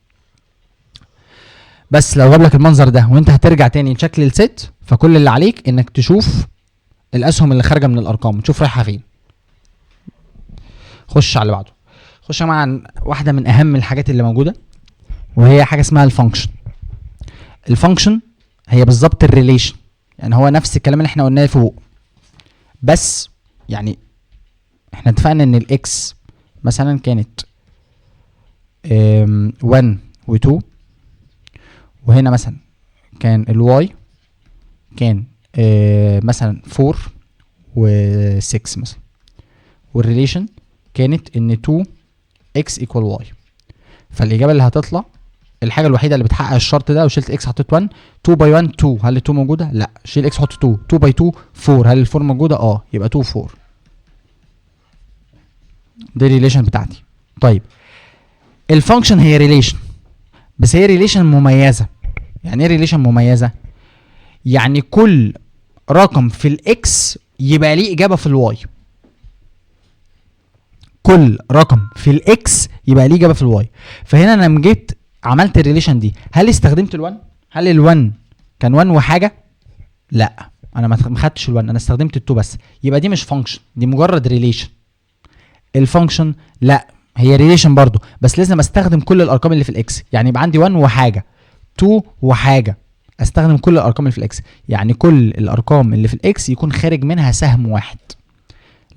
بس لو جاب لك المنظر ده وانت هترجع تاني لشكل الست، فكل اللي عليك انك تشوف الاسهم اللي خارجه من الارقام تشوف رايحه فين. خش على اللي بعده. خش يا جماعه واحده من اهم الحاجات اللي موجوده، وهي حاجه اسمها الفانكشن. الفانكشن هي بالظبط الريليشن، يعني هو نفس الكلام اللي احنا قلناه فوق، بس يعني احنا اتفقنا ان الاكس مثلا كانت 1 و2، وهنا مثلا كان الواي كان مثلا 4 و6 مثلا، والريليشن كانت ان 2x equal y. فالاجابه اللي هتطلع الحاجه الوحيده اللي بتحقق الشرط ده، وشلت x حطيت 1، 2 باي 1 2، هل ال 2 موجوده؟ لا. شيل x حط 2، 2 باي 2 4، هل ال 4 موجوده؟ يبقى 2 4. دي الريليشن بتاعتي. طيب الفانكشن هي ريليشن، بس هي ريليشن مميزه. يعني ايه ريليشن مميزه؟ يعني كل رقم في الاكس يبقى ليه اجابه في الواي. كل رقم في الاكس يبقى ليه اجابه في الواي. فهنا انا لما جيت عملت الريليشن دي، هل استخدمت ال1؟ هل ال1 كان 1 وحاجه؟ لا، انا ما خدتش ال1، انا استخدمت ال2 بس. يبقى دي مش فانكشن، دي مجرد ريليشن. الفانكشن لا، هي ريليشن برضو، بس لازم استخدم كل الارقام اللي في الاكس. يعني يبقى عندي 1 وحاجه، 2 وحاجه، استخدم كل الارقام اللي في الاكس. يعني كل الارقام اللي في الاكس يكون خارج منها سهم واحد.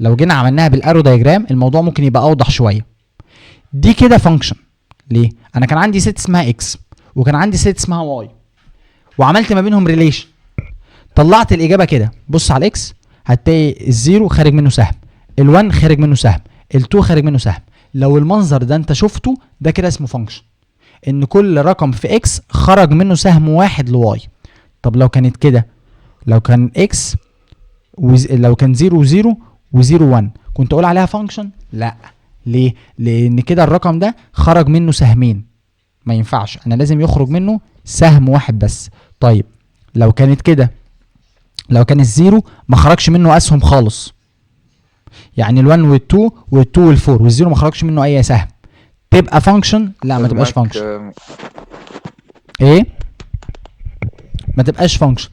لو جينا عملناها بالارو دايجرام الموضوع ممكن يبقى اوضح شويه. دي كده فانكشن. ليه؟ انا كان عندي ست اسمها اكس، وكان عندي ست اسمها واي، وعملت ما بينهم ريليشن، طلعت الاجابه كده. بص على الاكس هتلاقي الزيرو خارج منه سهم، ال1 خارج منه سهم، ال2 خارج منه سهم. لو المنظر ده انت شفته، ده كده اسمه فانكشن، ان كل رقم في اكس خرج منه سهم واحد لواي. طب لو كانت كده، لو كان اكس لو كان 0 و0 و0 1، كنت اقول عليها فانكشن؟ لا. ليه؟ لان كده الرقم ده خرج منه سهمين، ما ينفعش، انا لازم يخرج منه سهم واحد بس. طيب لو كانت كده، لو كان الزيرو ما خرجش منه اسهم خالص، يعني ال1 وال2 وال2 وال4 والزيرو ما خرجش منه اي سهم، تبقى فانكشن؟ لا ما تبقاش فانكشن. ايه؟ ما تبقاش فانكشن.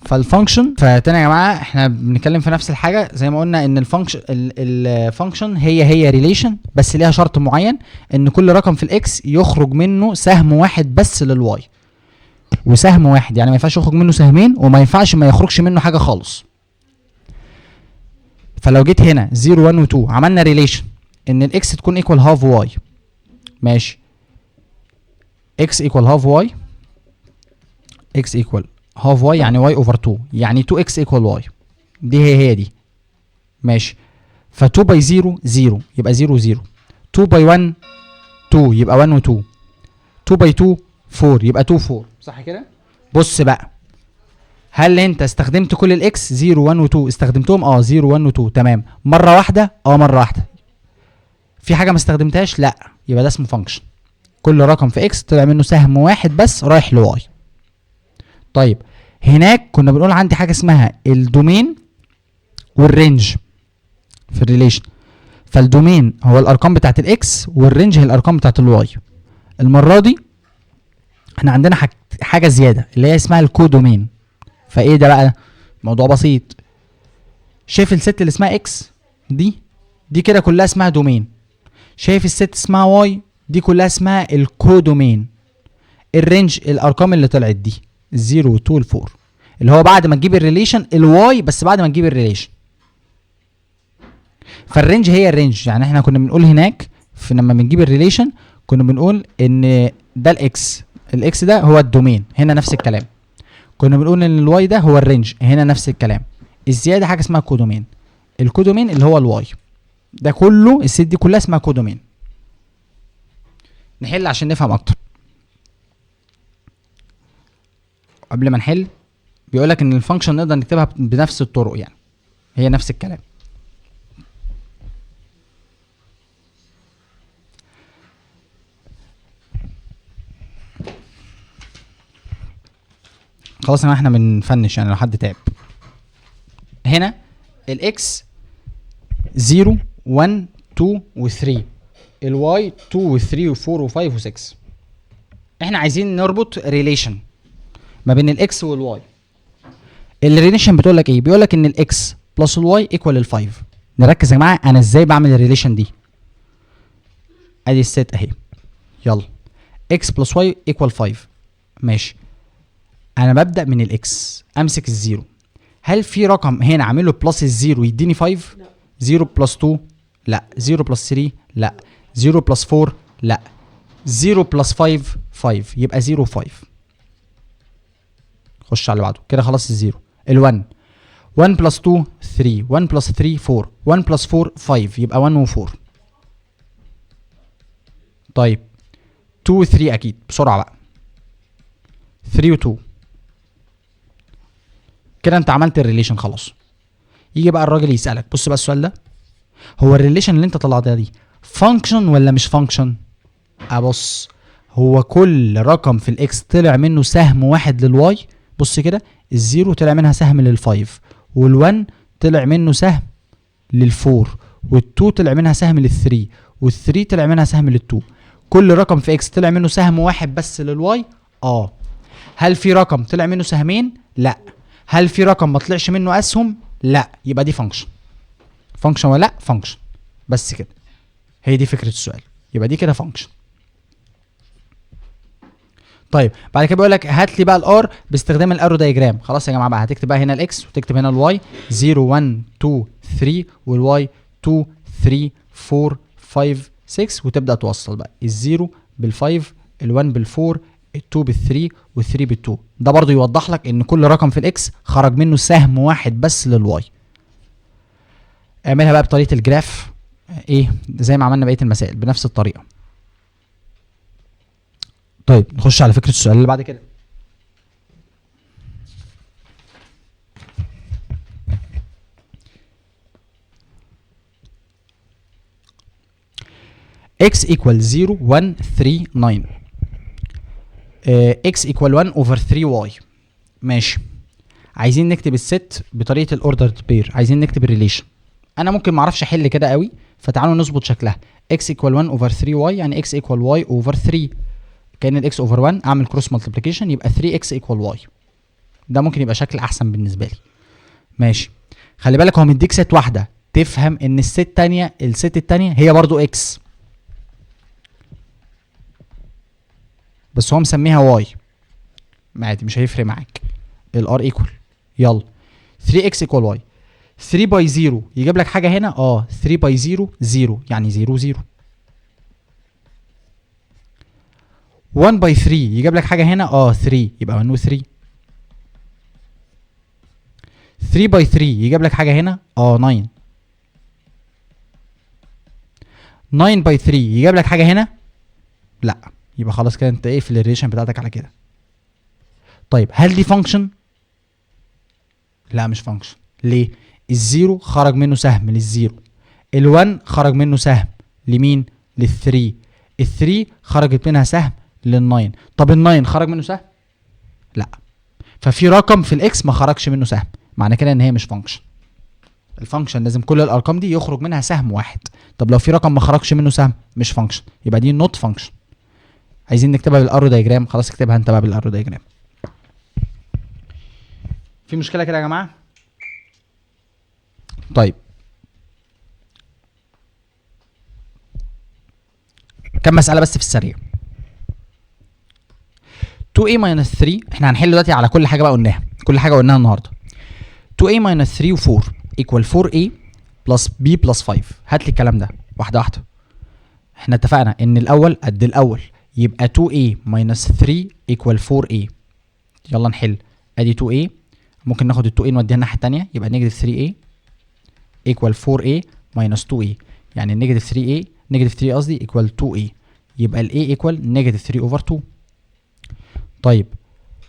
فالفانكشن، فتاني يا جماعه احنا بنتكلم في نفس الحاجه زي ما قلنا، ان الفانكشن هي ريليشن، بس ليها شرط معين، ان كل رقم في الاكس يخرج منه سهم واحد بس للواي. وسهم واحد يعني ما ينفعش يخرج منه سهمين، وما ينفعش ما يخرجش منه حاجه خالص. فلو جيت هنا 0 1 و 2 عملنا ريليشن ان الاكس تكون ايكوال هاف واي. ماشي، اكس ايكوال هاف واي، اكس ايكوال هاف واي يعني واي اوفر 2، يعني 2 اكس ايكوال واي. دي هي دي. ماشي، ف 2 باي 0 0 يبقى 0 0، 2 باي 1 2 يبقى 1 و 2، 2 باي 2 4 يبقى 2 4. صح كده؟ بص بقى، هل انت استخدمت كل الاكس 0 1 و 2 استخدمتهم؟ 0 1 و 2 تمام. مره واحده؟ مره واحده. في حاجه ما استخدمتهاش؟ لا، يبقى ده اسمه فانكشن. كل رقم في اكس طلع منه سهم واحد بس رايح لواي. طيب هناك كنا بنقول عندي حاجه اسمها الدومين والرينج في الريليشن. فالدومين هو الارقام بتاعت الاكس، والرينج هي الارقام بتاعت الواي. المره دي احنا عندنا حاجه زياده اللي هي اسمها الكودومين. فايه ده بقى؟ موضوع بسيط. شايف الست اللي اسمها اكس دي كده كلها اسمها دومين. شايف الست اسمها واي دي كلها اسمها الكودومين. الرينج الارقام اللي طلعت دي 0 و 2 و 4 اللي هو بعد ما تجيب الريليشن الواي، بس بعد ما تجيب الريليشن. فالرينج هي الرينج، يعني احنا كنا بنقول هناك في لما بنجيب الريليشن كنا بنقول ان ده الاكس، الاكس ده هو الدومين، هنا نفس الكلام. كنا بنقول ان الواي ده هو الرينج، هنا نفس الكلام. الزياده حاجه اسمها كودومين. الكودومين اللي هو الواي ده كله، الست دي كلها اسمها كودومين. نحل عشان نفهم اكتر. قبل ما نحل بيقول لك ان الفانكشن نقدر نكتبها بنفس الطرق، يعني هي نفس الكلام. خلاص احنا بنفنش يعني لو حد تعب. هنا الاكس 0 1 2 و 3، الواي 2 و 3 و 4 و 5 و 6. احنا عايزين نربط ريليشن ما بين الاكس والواي. الريليشن بتقول لك ايه؟ بيقول لك ان الاكس بلس الواي ايكوال ال 5. نركز يا جماعه انا ازاي بعمل الريليشن دي. ادي الست اهي، يلا اكس بلس واي ايكوال 5. ماشي، انا ببدا من الاكس، امسك الزيرو. هل في رقم هنا عامل له بلس الزيرو يديني 5؟ لا. 0 بلس 2 لا، 0 بلس 3 لا، 0 بلس 4 لا، 0 بلس 5 5، يبقى 0 5. خش على اللي بعده كده. خلاص الزيرو. ال1 1 بلس 2 3، 1 بلس 3 4، 1 بلس 4 5، يبقى 1 و 4. طيب 2 و 3 اكيد بسرعه بقى، 3 و 2 كده انت عملت الريليشن خلاص. يجي بقى الراجل يسالك، بص بقى السؤال ده، هو الريليشن اللي انت طلعتها دي فانكشن ولا مش فانكشن؟ ابص، هو كل رقم في الاكس طلع منه سهم واحد للواي. بص كده، الزيرو طلع منها سهم للفايف، وال1 طلع منه سهم للفور، وال2 طلع منها سهم للثري، وال3 طلع منها سهم لل2. كل رقم في اكس طلع منه سهم واحد بس للواي. هل في رقم طلع منه سهمين؟ لا. هل في رقم ما طلعش منه اسهم؟ لا. يبقى دي فانكشن. فانكشن ولا لا؟ فانكشن. بس كده، هي دي فكره السؤال. يبقى دي كده فانكشن. طيب بعد كده بيقول لك هات لي بقى الار باستخدام الارو دايجرام. خلاص يا جماعه بقى، هتكتب بقى هنا الاكس وتكتب هنا الواي 0 1 2 3، والواي 2 3 4 5 6، وتبدا توصل بقى الزيرو بال5، ال1 بال4، ال2 بال3، وال3 بال2. ده برضو يوضح لك ان كل رقم في الاكس خرج منه سهم واحد بس للواي. اعملها بقى بطريقه الجراف، ايه زي ما عملنا بقيه المسائل بنفس الطريقه. طيب نخش على فكره السؤال اللي بعد كده. x equal 0 1 3 9 x equal 1 over 3y. ماشي، عايزين نكتب الست بطريقه الاوردر بير، عايزين نكتب الريليشن. انا ممكن معرفش احل كده قوي، فتعالوا نظبط شكلها. x equal 1 over 3y يعني x equal y over 3. كان الاكس اوفر 1 اعمل كروس مالتيبليكيشن يبقى 3x equal y. ده ممكن يبقى شكل احسن بالنسبه لي. ماشي، خلي بالك هو مديك ست واحده، تفهم ان الست التانيه هي برضو x، بس هو مسميها واي. عادي مش هيفرق معاك. الار ايكوال، يلا 3x equal y. 3 باي 0 يجيب لك حاجه هنا. 3 باي 0 0 يعني 0 0. 1 باي 3 يجيب لك حاجه هنا. 3 يبقى 1 و 3. 3 باي 3 يجيب لك حاجه هنا. 9. 9 باي 3 يجيب لك حاجه هنا. لا، يبقى خلاص كده انت اقفل الريليشن بتاعتك على كده. طيب هل دي فانكشن؟ لا مش فانكشن. ليه؟ الزيرو خرج منه سهم للزيرو، ال1 خرج منه سهم لمين؟ لل3، ال3 خرجت منها سهم لل9. طب ال9 خرج منه سهم؟ لا. ففي رقم في الاكس ما خرجش منه سهم، معنى كده ان هي مش فانكشن. الفانكشن لازم كل الارقام دي يخرج منها سهم واحد. طب لو في رقم ما خرجش منه سهم مش فانكشن، يبقى دي نوت فانكشن. عايزين نكتبها بالارو دايجرام. خلاص اكتبها انت بقى بالارو دايجرام. في مشكله كده يا جماعه؟ طيب كم مساله بس في السريع. 2a minus 3 احنا هنحل دلوقتي على كل حاجه بقى قلناها، كل حاجه قلناها النهارده. 2a minus 3 و4 equal 4a plus b plus 5. هات لي الكلام ده واحده واحده. احنا اتفقنا ان الاول قد الاول، يبقى 2a minus 3 equal 4a. يلا نحل. ادي 2a، ممكن ناخد ال 2a نوديها الناحيه الثانيه، يبقى نيجاتيف 3a equal 4a minus 2a. يعني نيجاتيف 3a نيجاتيف 3 قصدي equal 2a، يبقى ال a equal نيجاتيف 3 over 2. طيب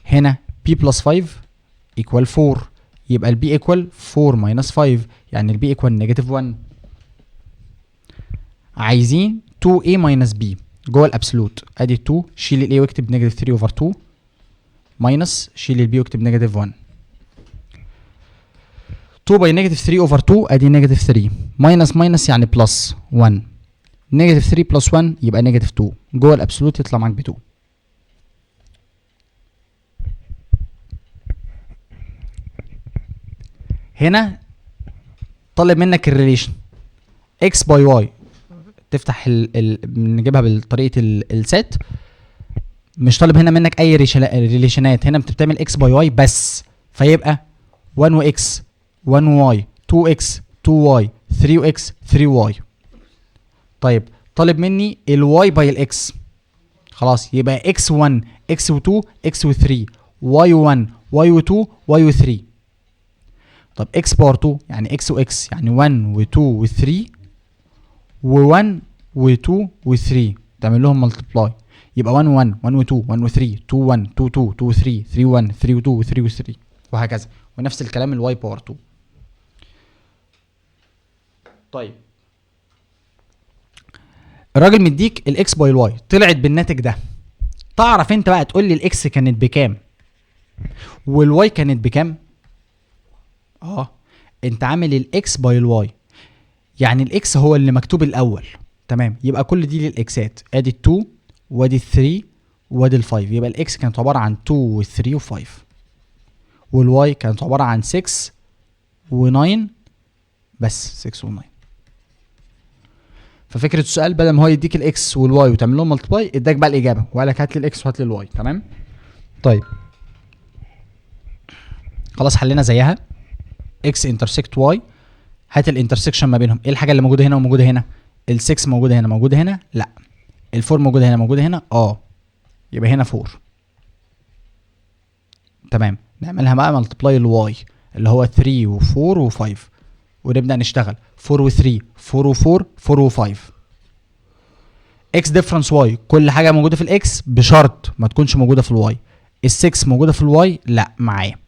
هنا b plus 5 equal 4، يبقى ال b equal 4 minus 5، يعني ال b equal نيجاتيف 1. عايزين 2a minus b جوه الابسولوت. ادي 2، شيل ال a واكتب نيجاتيف 3 over 2 minus شيل ال b واكتب نيجاتيف 1. 2 باي نيجاتيف 3 over 2 ادي نيجاتيف 3 minus minus يعني بلس 1. نيجاتيف 3 بلس 1 يبقى نيجاتيف 2، جوه الابسولوت يطلع معاك ب 2. هنا طالب منك الريليشن x باي y. تفتح نجيبها بطريقه السيت. مش طالب هنا منك اي ريليشنات، هنا بتعمل x باي y بس، فيبقى 1 و x 1 y 2x 2y 3x 3y. طيب طالب مني ال y باي ال x، خلاص يبقى x1 x2 x3 y1 y2 y3. طب x باور 2 يعني x و x يعني 1 و2 و3 و1 و2 و3، تعمل لهم ملتبلاي يبقى 1 1 1 و2 1 و3 2 1 2 2 2 3 3 1 3 و2 و3 و3 وهكذا. ونفس الكلام الواي باور 2. طيب الراجل مديك الاكس باي الواي طلعت بالناتج ده. تعرف انت بقى تقول لي الاكس كانت بكام والواي كانت بكام؟ انت عامل الاكس باي الواي، يعني الاكس هو اللي مكتوب الاول، تمام؟ يبقى كل دي للاكسات، ادي ال 2 وادي ال 3 وادي ال 5، يبقى الاكس كانت عباره عن 2 و 3 و 5، والواي كانت عباره عن 6 و 9 بس، 6 و 9. ففكره السؤال بدل ما هو يديك الاكس والواي وتعمل لهم ملتبلاي، اداك بقى الاجابه وقال لك هات لي الاكس وهات لي الواي، تمام؟ طيب خلاص حلينا زيها. اكس انترسكت واي، هات الانترسكشن ما بينهم. ايه الحاجه اللي موجوده هنا وموجوده هنا؟ ال6 موجوده هنا موجوده هنا؟ لا. ال4 موجوده هنا موجوده هنا؟ يبقى هنا 4. تمام. نعملها بقى ملتبلاي الواي اللي هو 3 و4 و5 ونبدا نشتغل. 4 و3 4 و4 4 و5. اكس ديفرنس واي، كل حاجه موجوده في الاكس بشرط ما تكونش موجوده في الواي. ال6 موجوده في الواي؟ لا معايا.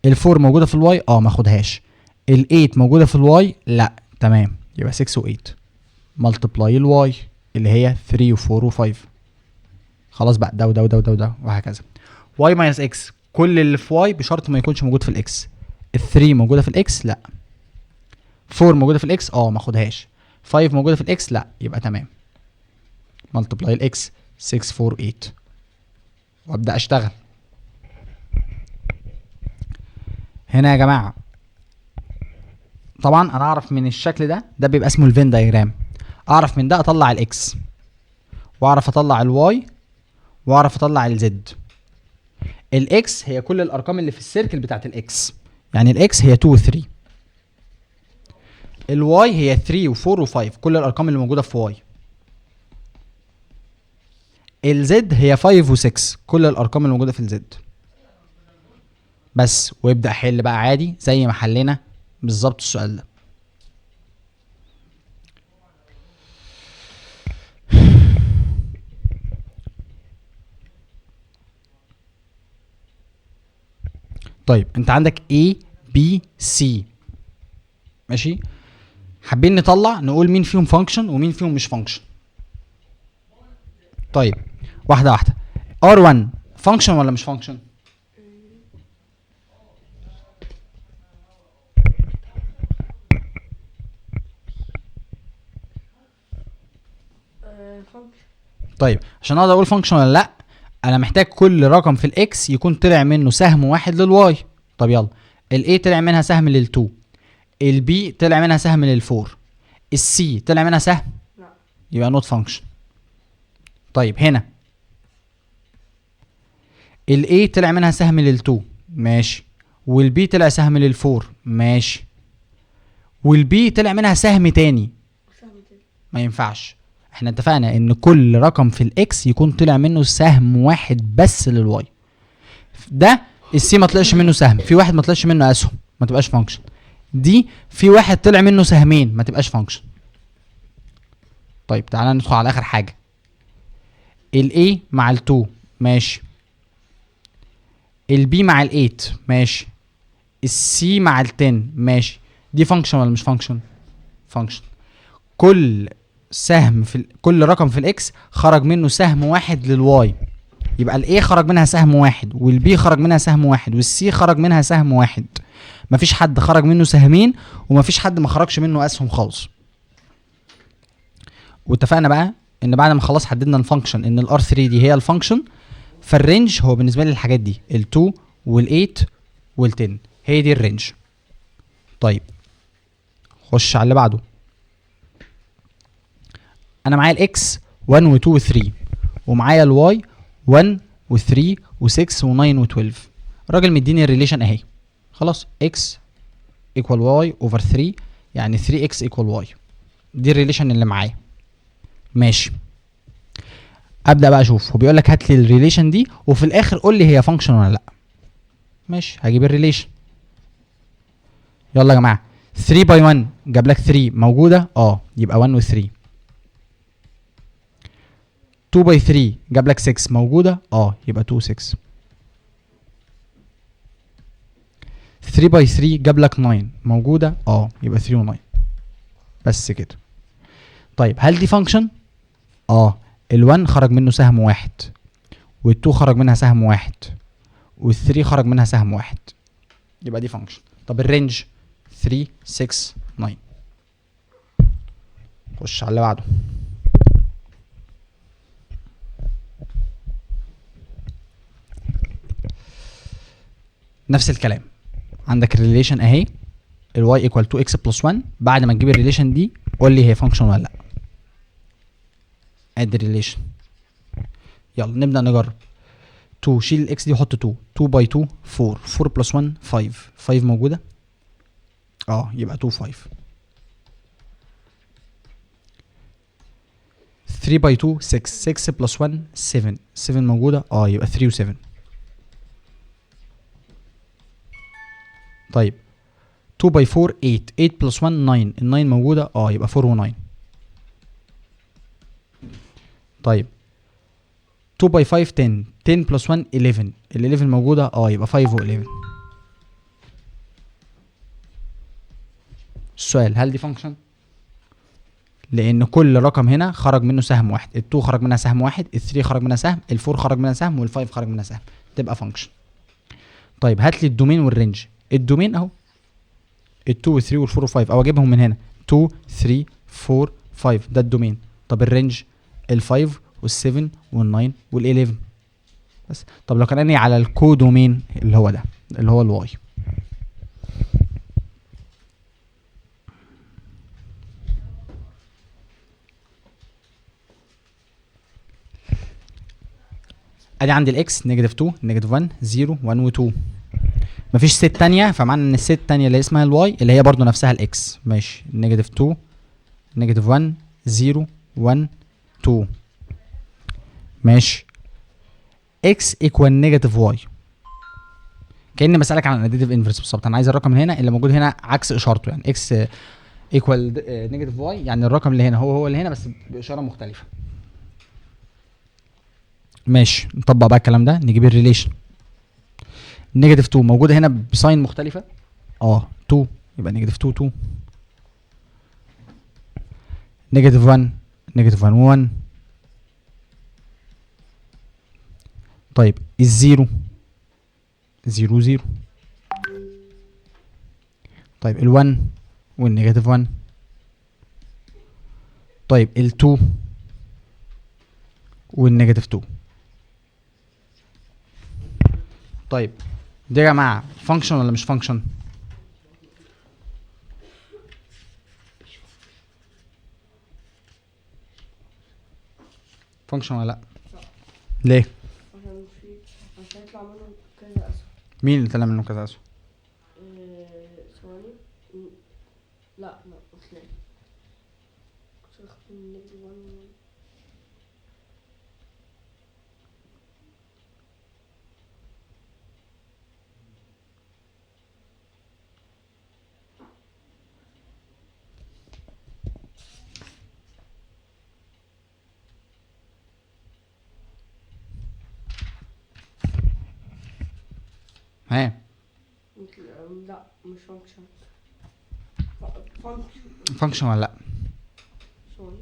ال4 موجوده في الواي؟ ما اخدهاش. ال8 موجوده في الواي؟ لا. تمام، يبقى 6 و8 ملتبلاي الواي اللي هي 3 و4 و5. خلاص بقى ده وده وده وده وده وهكذا. واي ماينس اكس، كل اللي في واي بشرط ما يكونش موجود في الاكس. ال3 موجوده في الاكس؟ لا. 4 موجوده في الاكس؟ ما اخدهاش. 5 موجوده في الاكس؟ لا. يبقى تمام، ملتبلاي الاكس 6 4 8 وابدا اشتغل. هنا يا جماعه طبعا انا اعرف من الشكل ده بيبقى اسمه الفين دايجرام. اعرف من ده اطلع الاكس واعرف اطلع الواي واعرف اطلع الزد. الاكس هي كل الارقام اللي في السيركل بتاعت الاكس، يعني الاكس هي 2 و 3. الواي هي 3 و4 و5، كل الارقام اللي موجوده في واي. الزد هي 5 و6، كل الارقام اللي موجوده في الزد. بس ويبدا حل بقى عادي زي ما حلينا بالظبط السؤال ده. طيب انت عندك A B C، ماشي؟ حابين نطلع نقول مين فيهم فانكشن ومين فيهم مش فانكشن. طيب واحده واحده. R1 فانكشن ولا مش فانكشن؟ طيب عشان اقدر اقول فانكشن ولا لا، انا محتاج كل رقم في الاكس يكون طلع منه سهم واحد للواي. طب يلا، الاي طلع منها سهم لل2، البي طلع منها سهم لل4، السي طلع منها سهم؟ لا. يبقى نوت فانكشن. طيب هنا ال A طلع منها سهم لل2 ماشي، والB طلع سهم لل4 ماشي، والB طلع منها سهم تاني ما ينفعش. احنا اتفقنا ان كل رقم في الاكس يكون طلع منه سهم واحد بس للواي. ده السي ما طلعش منه سهم، في واحد ما طلعش منه اسهم ما تبقاش فانكشن. دي في واحد طلع منه سهمين ما تبقاش فانكشن. طيب تعالى ندخل على اخر حاجه. ال A مع ال2 ماشي، ال B مع ال 8 ماشي، ال C مع ال 10 ماشي. دي فانكشن ولا مش فانكشن؟ فانكشن. كل سهم كل رقم في الاكس خرج منه سهم واحد للواي، يبقى ال A خرج منها سهم واحد، وال B خرج منها سهم واحد، وال C خرج منها سهم واحد. مفيش حد خرج منه سهمين، ومفيش حد ما خرجش منه اسهم خالص. واتفقنا بقى ان بعد ما خلاص حددنا الفانكشن ان الار 3 دي هي الفانكشن، فالرينج هو بالنسبه لي الحاجات دي ال2 وال8 وال10 هي دي الرينج. طيب خش على اللي بعده. انا معايا الاكس 1 و2 و3، ومعايا الواي 1 و3 و6 و9 و12. الراجل مديني الريليشن اهي خلاص، اكس ايكوال واي اوفر 3 يعني 3 اكس ايكوال واي. دي الريليشن اللي معايا ماشي. ابدا بقى اشوف، هو بيقول لك هات لي الريليشن دي وفي الاخر قول لي هي فانكشن ولا لا. ماشي هجيب الريليشن. يلا يا جماعه 3 باي 1 جاب لك 3 موجوده يبقى 1 و 3. 2 باي 3 جاب لك 6 موجوده يبقى 2 و 6. 3 باي 3 جاب لك 9 موجوده يبقى 3 و 9. بس كده. طيب هل دي فانكشن؟ ال1 خرج منه سهم واحد، وال2 خرج منها سهم واحد، وال3 خرج منها سهم واحد، يبقى دي فانكشن. طب الرينج 3 6 9. خش على اللي بعده. نفس الكلام، عندك الريليشن اهي الواي ايكوال 2 اكس بلس 1. بعد ما تجيب الريليشن دي قول لي هي فانكشن ولا لا. اد الريليشن. يلا نبدا نجرب. 2 شيل الاكس دي وحط 2. 2 باي 2 4. 4 بلس 1 5. 5 موجوده يبقى 2 5. 3 باي 2 6. 6 بلس 1 7. 7 موجوده يبقى 3 و 7. طيب 2 باي 4 8. 8 بلس 1 9. ال 9 موجوده يبقى 4 و 9. طيب 2 باي 5 10. 10 بلس 1 11. ال 11 موجوده يبقى 5 و 11. السؤال هل دي فانكشن؟ لان كل رقم هنا خرج منه سهم واحد، ال2 خرج منها سهم واحد، ال3 خرج منها سهم، ال4 خرج منها سهم، وال5 خرج منها سهم، تبقى فانكشن. طيب هات لي الدومين والرينج. الدومين اهو ال2 وال3 وال4 و5 او اجيبهم من هنا 2 3 4 5 ده الدومين. طب الرينج ال5 وال7 وال9 وال11 بس. طب لو كان اني على الكودومين اللي هو ده اللي هو الواي، ادي عندي الاكس نيجاتيف 2 نيجاتيف 1 0 1 و 2. مفيش ست تانية، فمعنى ان الست التانية اللي اسمها الواي اللي هي برضو نفسها الاكس. ماشي نيجاتيف 2 نيجاتيف 1 0 1 2. ماشي اكس ايكوال نيجاتيف واي. كأني بسألك عن الاديتيف انفرس بالظبط. انا عايز الرقم هنا اللي موجود هنا عكس اشارته، يعني اكس ايكوال نيجاتيف واي، يعني الرقم اللي هنا هو اللي هنا بس باشاره مختلفه. ماشي نطبق بقى الكلام ده، نجيب الريليشن. نيجاتيف 2 موجوده هنا بساين مختلفه 2 يبقى نيجاتيف 2 2. نيجاتيف 1 نيجاتيف 1 1. طيب الزيرو 0 0. طيب ال1 والنيجاتيف 1. طيب ال2 والنيجاتيف 2. طيب دي يا جماعه فانكشن ولا مش فانكشن؟ فانكشن ولا لا؟ ليه؟ عشان يطلع منه كذا اسهم. مين اللي طلع منه كذا اسهم؟ ثواني. لا مش لاقي. كنت باخد من نيجاتيف 1. ها لا مش فانكشن. فانكشن. فانكشن ولا لا؟ ثواني.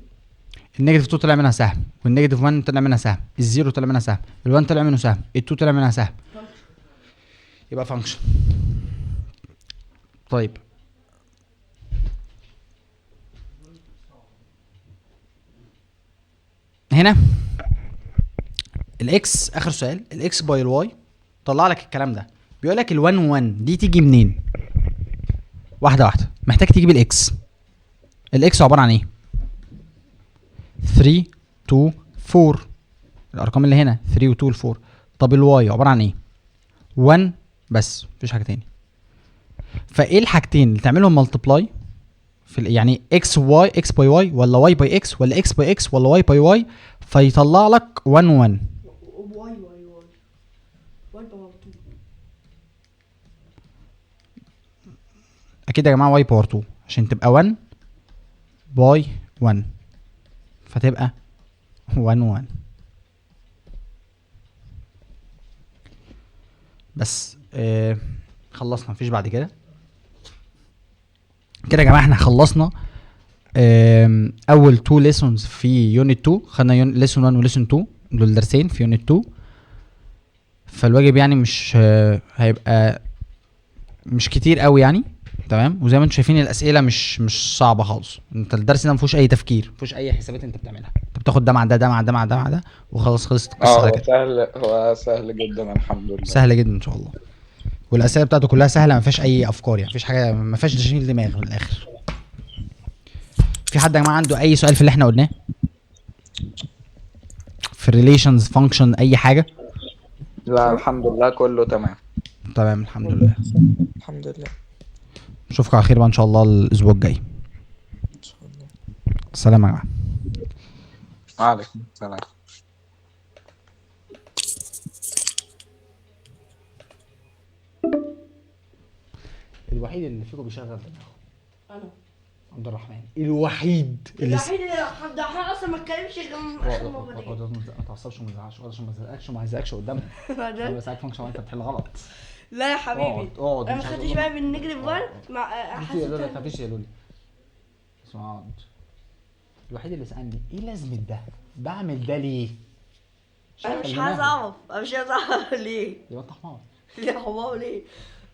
النيجاتيف 2 طلع منها سهم، والنيجاتيف 1 طلع منها سهم، الزيرو طلع منها سهم، ال1 طلع منه سهم، ال2 طلع منها سهم، يبقى فانكشن. طيب هنا الاكس، اخر سؤال، الاكس باي الواي طلع لك الكلام ده، بيقول لك ال1 و1 دي تيجي منين؟ واحده واحده، محتاج تجيب الاكس. الاكس عباره عن ايه؟ 3 2 4، الارقام اللي هنا 3 و2 و4. طب الواي عباره عن ايه؟ 1 بس، مفيش حاجه تاني. فايه الحاجتين اللي تعملهم ملتبلاي في يعني اكس واي، اكس باي واي، ولا واي باي اكس، ولا اكس باي اكس، ولا واي باي واي، فيطلع لك 1 1. واي باور 2. اكيد يا جماعه واي باور 2 عشان تبقى 1 باي 1، فتبقى 1 1. بس خلصنا، مفيش بعد كده. كده يا جماعه احنا خلصنا اول 2 ليسونز في يونت 2. خدنا ليسون 1 وليسون 2، دول درسين في يونت 2. فالواجب يعني مش هيبقى مش كتير قوي يعني، تمام. وزي ما انتم شايفين الاسئله مش صعبه خالص. انت الدرس ده ما فيهوش اي تفكير، ما فيهوش اي حسابات انت بتعملها، انت بتاخد ده مع ده، ده مع ده، مع ده، مع ده، وخلاص خلصت القصه على هو كده. سهل، هو سهل جدا الحمد لله. سهله جدا ان شاء الله، والاسئله بتاعته كلها سهله، ما فيهاش اي افكار يعني، مفيش حاجه، ما فيهاش تشغيل دماغ من الاخر. في حد يا جماعه عنده اي سؤال في اللي احنا قلناه في الريليشنز فانكشن اي حاجه؟ لا الحمد لله كله تمام. تمام الحمد لله. الحمد لله. نشوفكم على خير بقى ان شاء الله الاسبوع الجاي. ان شاء الله. سلام يا جماعه. وعليكم السلام. الوحيد اللي فيكم بيشغل دماغه انا عبد الرحمن، الوحيد الوحيد اللي عبد الرحمن اصلا ما اتكلمش غير من اخر مرتين. ما تعصبش وما تزعقش، عشان ما تزعقش وما تزعقش قدامك. انا بساعدك فانكشن وانت بتحل غلط. لا يا حبيبي، اقعد انا ما خدتش بالي من النيجاتيف 1 مع حسيت يا لولي، مفيش يا لولي. اسمع اقعد. الوحيد اللي سالني ايه لازمه ده؟ بعمل ده ليه؟ انا مش عايز اعرف، انا مش عايز اعرف ليه. يبقى انت حمار. ليه حمار ليه؟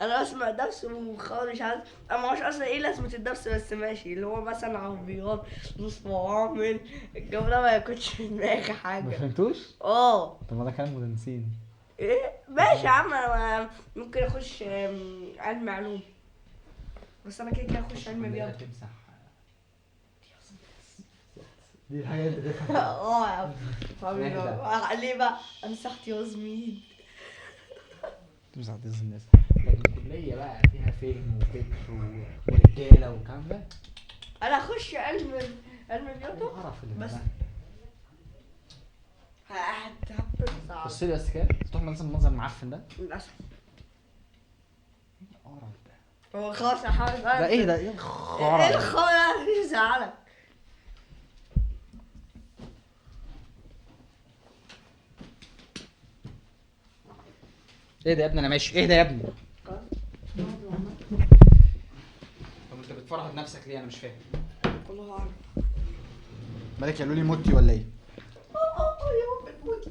انا بسمع درس وخالص مش عارف، انا ما اعرفش اصلا ايه لازمه الدرس، بس ماشي اللي هو مثلا عربيات، نص فرامل، الجو ده ما يكونش في دماغي ما حاجه. فهمتوش؟ اه طب ما ده كلام مدرسين. ايه ماشي يا عم، انا ممكن اخش علم علوم، بس انا كده اخش علم رياضه. تمسح دي الحاجات اللي تفهم. اه يا عم حبيبي، ليه بقى امسحت يا زميل؟ تمسح دي الناس. لكن الكليه بقى فيها فهم وفكر ورجاله والكلام ده. انا اخش علم رياضه القرف اللي بس. ده. صعب بص لي بس كده، تروح منظر معفن ده. للاسف. القرف ده. هو خلاص يا حبيبي ده ايه ده؟ ايه ايه الخرا؟ الخرا اللي زعلك؟ ايه ده يا ابني؟ انا ماشي. ايه ده يا ابني؟ طب انت بتفرهد نفسك ليه؟ انا مش فاهم. الله اعلم. مالك يا لولي موتي ولا ايه؟ يا بتموت.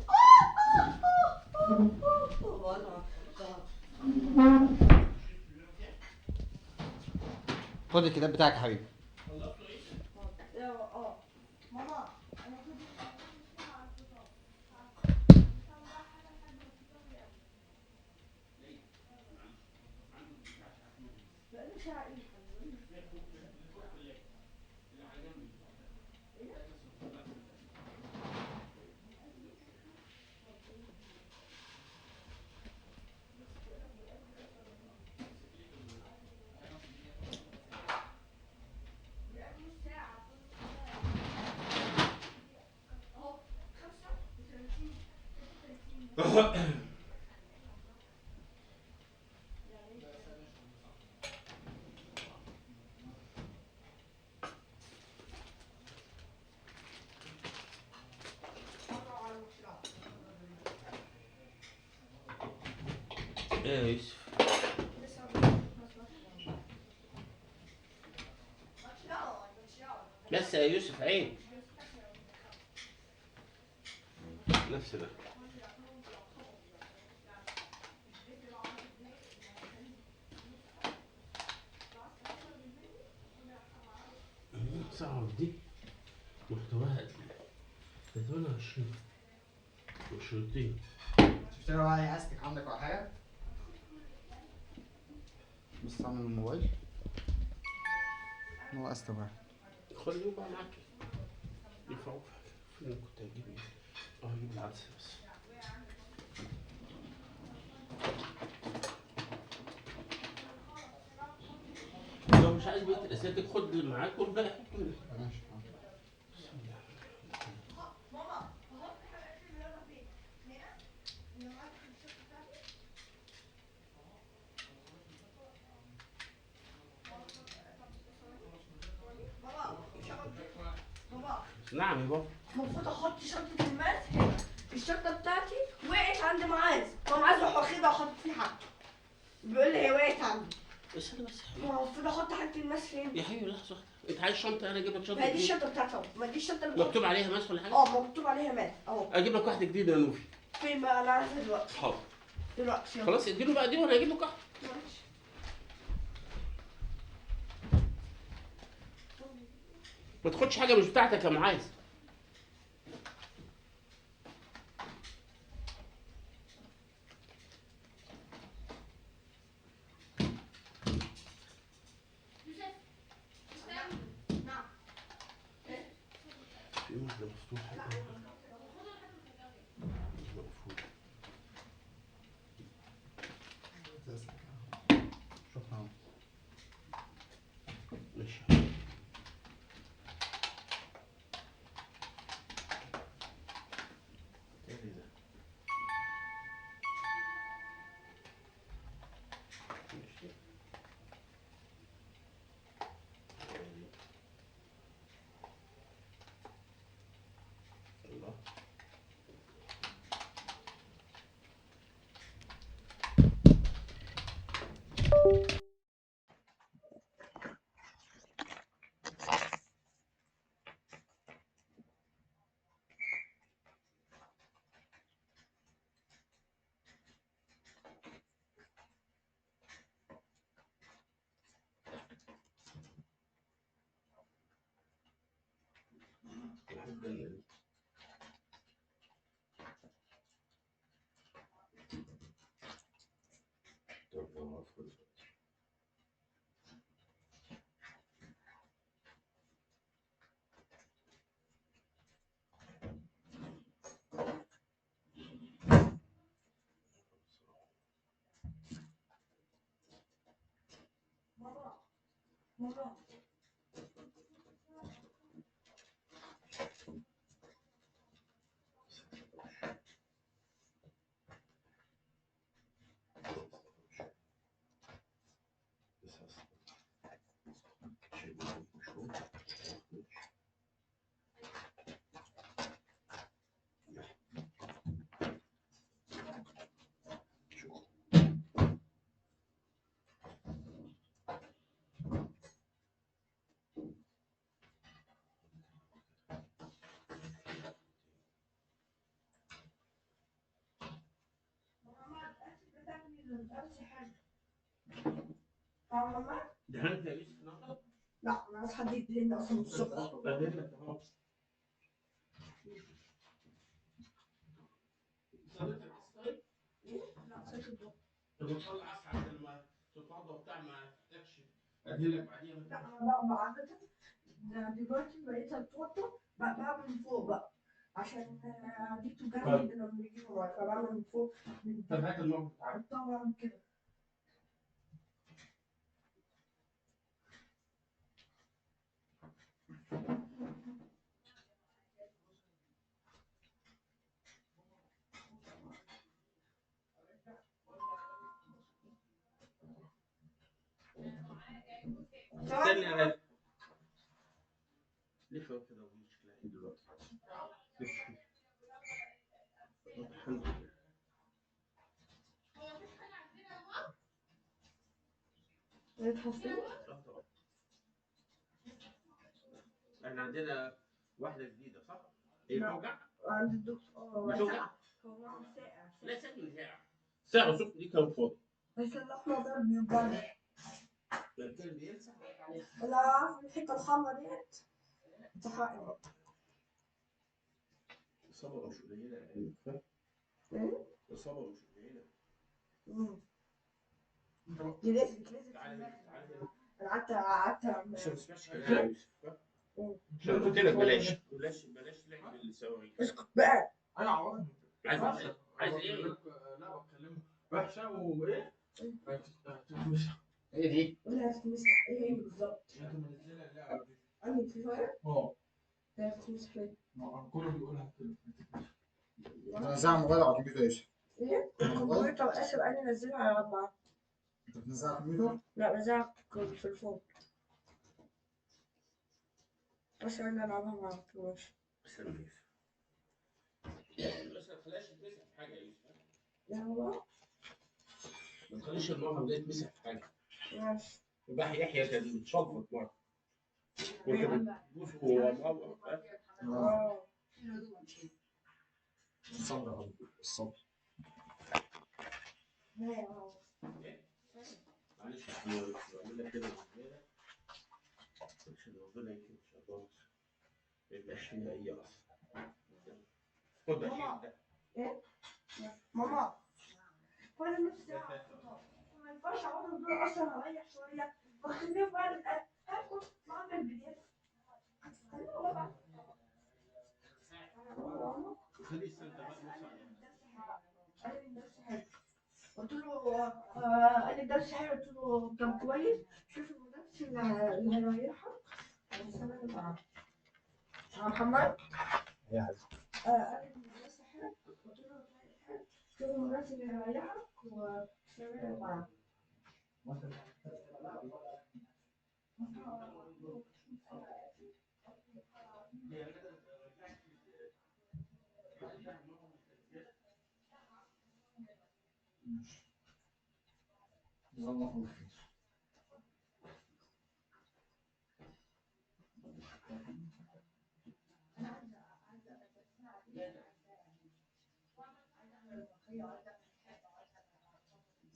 خد الكتاب بتاعك يا حبيبي. ماما ايه يا يوسف؟ بس يا يوسف عيب. نفس ده. صعب دي. محتواها 28 وشريطين. تفتكر بقى هي استك عندك ولا حاجه؟ بس تعمل الموبايل هو استك واحد. خليهم بقى معاك ينفعوك في حاجة. فين كنت هجيب ايه؟ هجيب العدسة بس. لو مش عايز بقية الأساتذة خد اللي معاك والباقي حط منه. ماشي. نعم يا بابا. المفروض احط شنطة الماس هنا. الشنطة بتاعتي وقعت عند معاذ، فمعاذ راح واخدها وحط فيها حاجته. بيقول لي هي وقعت عندي. استنى بس يا حبيبي. ما هو المفروض احط حاجة الماس فين؟ يا حبيبي لحظة واحدة. أنت عايز شنطة؟ أنا أجيب لك شنطة ما هي دي جديدة. الشنطة بتاعتي اهو، ما دي الشنطة اللي مكتوب عليها ماس ولا حاجة؟ مكتوب عليها ماس اهو. أجيب لك واحدة جديدة يا نوفي. فين بقى؟ انا عايزها دلوقتي. حاضر. دلوقتي يلا. خلاص اديله بقى دي وأنا هجيب لك واحدة. ماشي. ما تاخدش حاجة مش بتاعتك يا معاذ. في واحدة مفتوحة. مقفولة. شكرا. ماشي. ايه ده؟ ماشي. الله. ده انت يا يوسف النهارده؟ لا انا عايز حد يدهن اصلا الصبح. بدل لك اهو. صليت العصر طيب؟ لا صيف الضوء. طب وتصلي العصر عشان ما تتوضى وبتاع ما تحتاجش ادهن لك بعديها لا انا بقى عادة دلوقتي بقيت اتوضى بعمل من فوق بقى عشان دي بتوجعني جدا لما بيجي ورايا، فبعمل من فوق من طب هات المج بتاعك. طبعا كده. كده ودي شكلها ايه دلوقتي؟ الحمد لله. احنا عندنا واحدة جديدة صح؟ هي بتوجع؟ عند الدكتور بتوجع؟ هو ساقع لا ساعة ساعة سخن دي كان فاضي. بس الأحمر ده بيوجعني. ده كان بيلسع. لا الحتة الحمرا ديت تحقق. الإصابة مش قليلة يعني فاهم؟ الإصابة مش قليلة. تعالى أنا قعدت عشان ما تسمعش كلام يا يوسف فاهم؟ عشان قلت لك بلاش لعب السواقين. اسكت بقى. انا عوضت. عايز ايه؟ لا بتكلمه وحشه وايه؟ هي دي؟ قولها تمسح ايه هي بالظبط؟ انت منزلها اللعبه دي. أنا في فاير؟ لا تمسح فين؟ كله بيقولها كده. انا زعل موبايل على الكمبيوتر يا يوسف. ايه؟ الكمبيوتر اسف انا نزلها على 4. انت بتنزل على الكمبيوتر؟ لا بنزلها في الفون. بس انا العبها مع الكمبيوتر. استنى يا يوسف. بس ما تخليهاش تتمسح في حاجه يا يوسف. لا هو ما تخليش المرهم دي تتمسح في حاجه. ماشي. يبقى يحيى كان متشفط مره. وانت بتبوس وهو مروح فاهم؟ الصبر يا حبيبي الصبر. معلش احنا بعمل لك كده بالزياده عشان ربنا يكرم ان شاء الله ما يبقاش فينا اي اثر. خد يا شيخ ده. ايه؟ ماما كل نص ساعة ما ينفعش اقعد دول اصلا اريح شوية واخليهم بقى هاكل بعمل البداية. خليه يستمتع بقى قلت له قال لي الدرس حلو قلت له كان كويس شوف المدرس اللي هيريحك هيستمر معاه محمد يا حبيبي قال لي الدرس حلو قلت له حلو شوف المدرس اللي هيريحك واستمر معاه جزاه الله خير.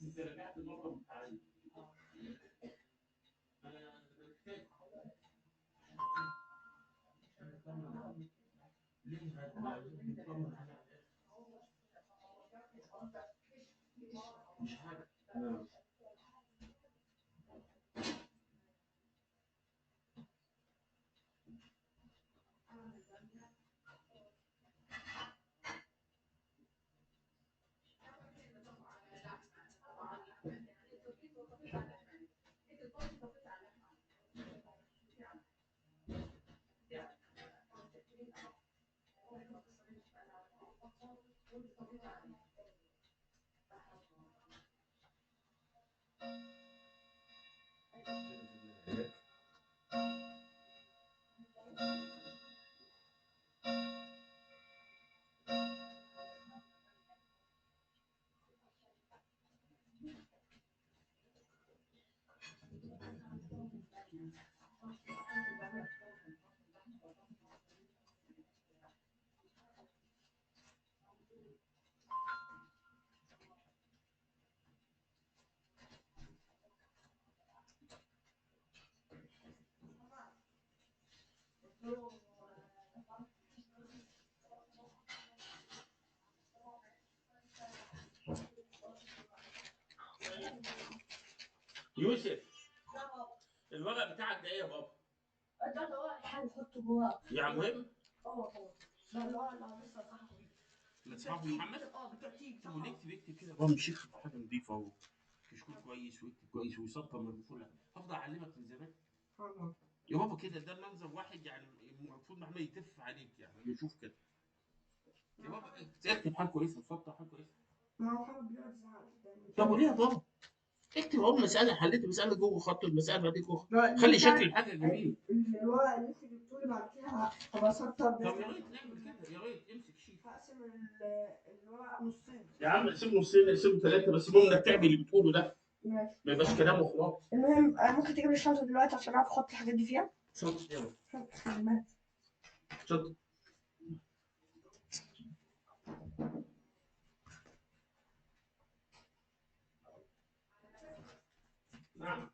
انت رجعت المرة بتاع مش حاجة. يوسف الورق بتاعك ده ايه يا بابا؟ ده هو حاجة نحطه جواه يعني مهم؟ طبعا ده اللي هو اللي لسه صاحبي مصحف محمد؟ بالترتيب طب ونكتب اكتب كده بابا مش يكتب حاجة نضيفة وكشكول كويس ويكتب كويس ويسطر من كل حاجة. هفضل اعلمك من زمان. يا بابا كده ده منظر واحد يعني المفروض محمد يتف عليك يعني يشوف كده. يا بابا اكتب حاجة كويسة وسطر حاجة كويسة. ما هو محمد بيقعد يزعق قدامي. طب وليه يا بابا؟ اكتب اهو مسألة حليت مسألة جوه خط المسألة دي جوه. لا، خلي بتاع- شكل الحاجة جميل. الورق اللي انت جبتولي بعد كده طب اسطر طب يا ريت نعمل كده، يا ريت امسك شيت. هقسم الورقه نصين. يا عم اقسمه نصين، اقسمه ثلاثه، بس المهم انك تعمل اللي بتقوله ده، ماشي. ما يبقاش كلام وخلاص. المهم ممكن تجيب لي الشنطه دلوقتي عشان اعرف احط الحاجات دي فيها. شنطه يلا، شنطه المال. شنطه. نعم.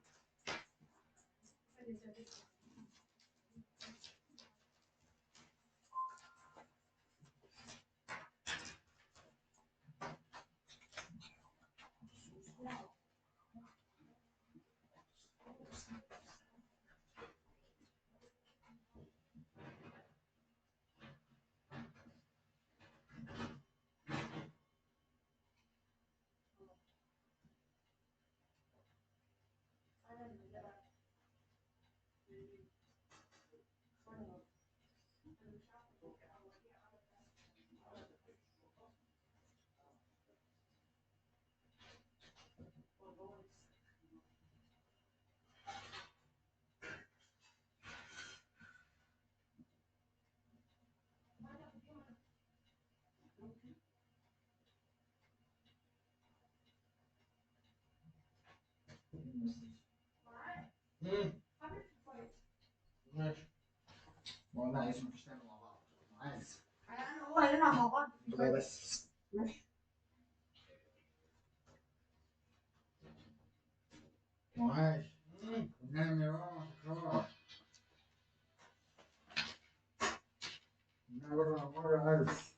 ماشي. ما قلنا عايز مفيش تعمل مع بعض. عايز. انا هو هنلعب مع بعض. ده بس. ماشي. معاش. نعم يا بابا. أنا بره مرة عارف.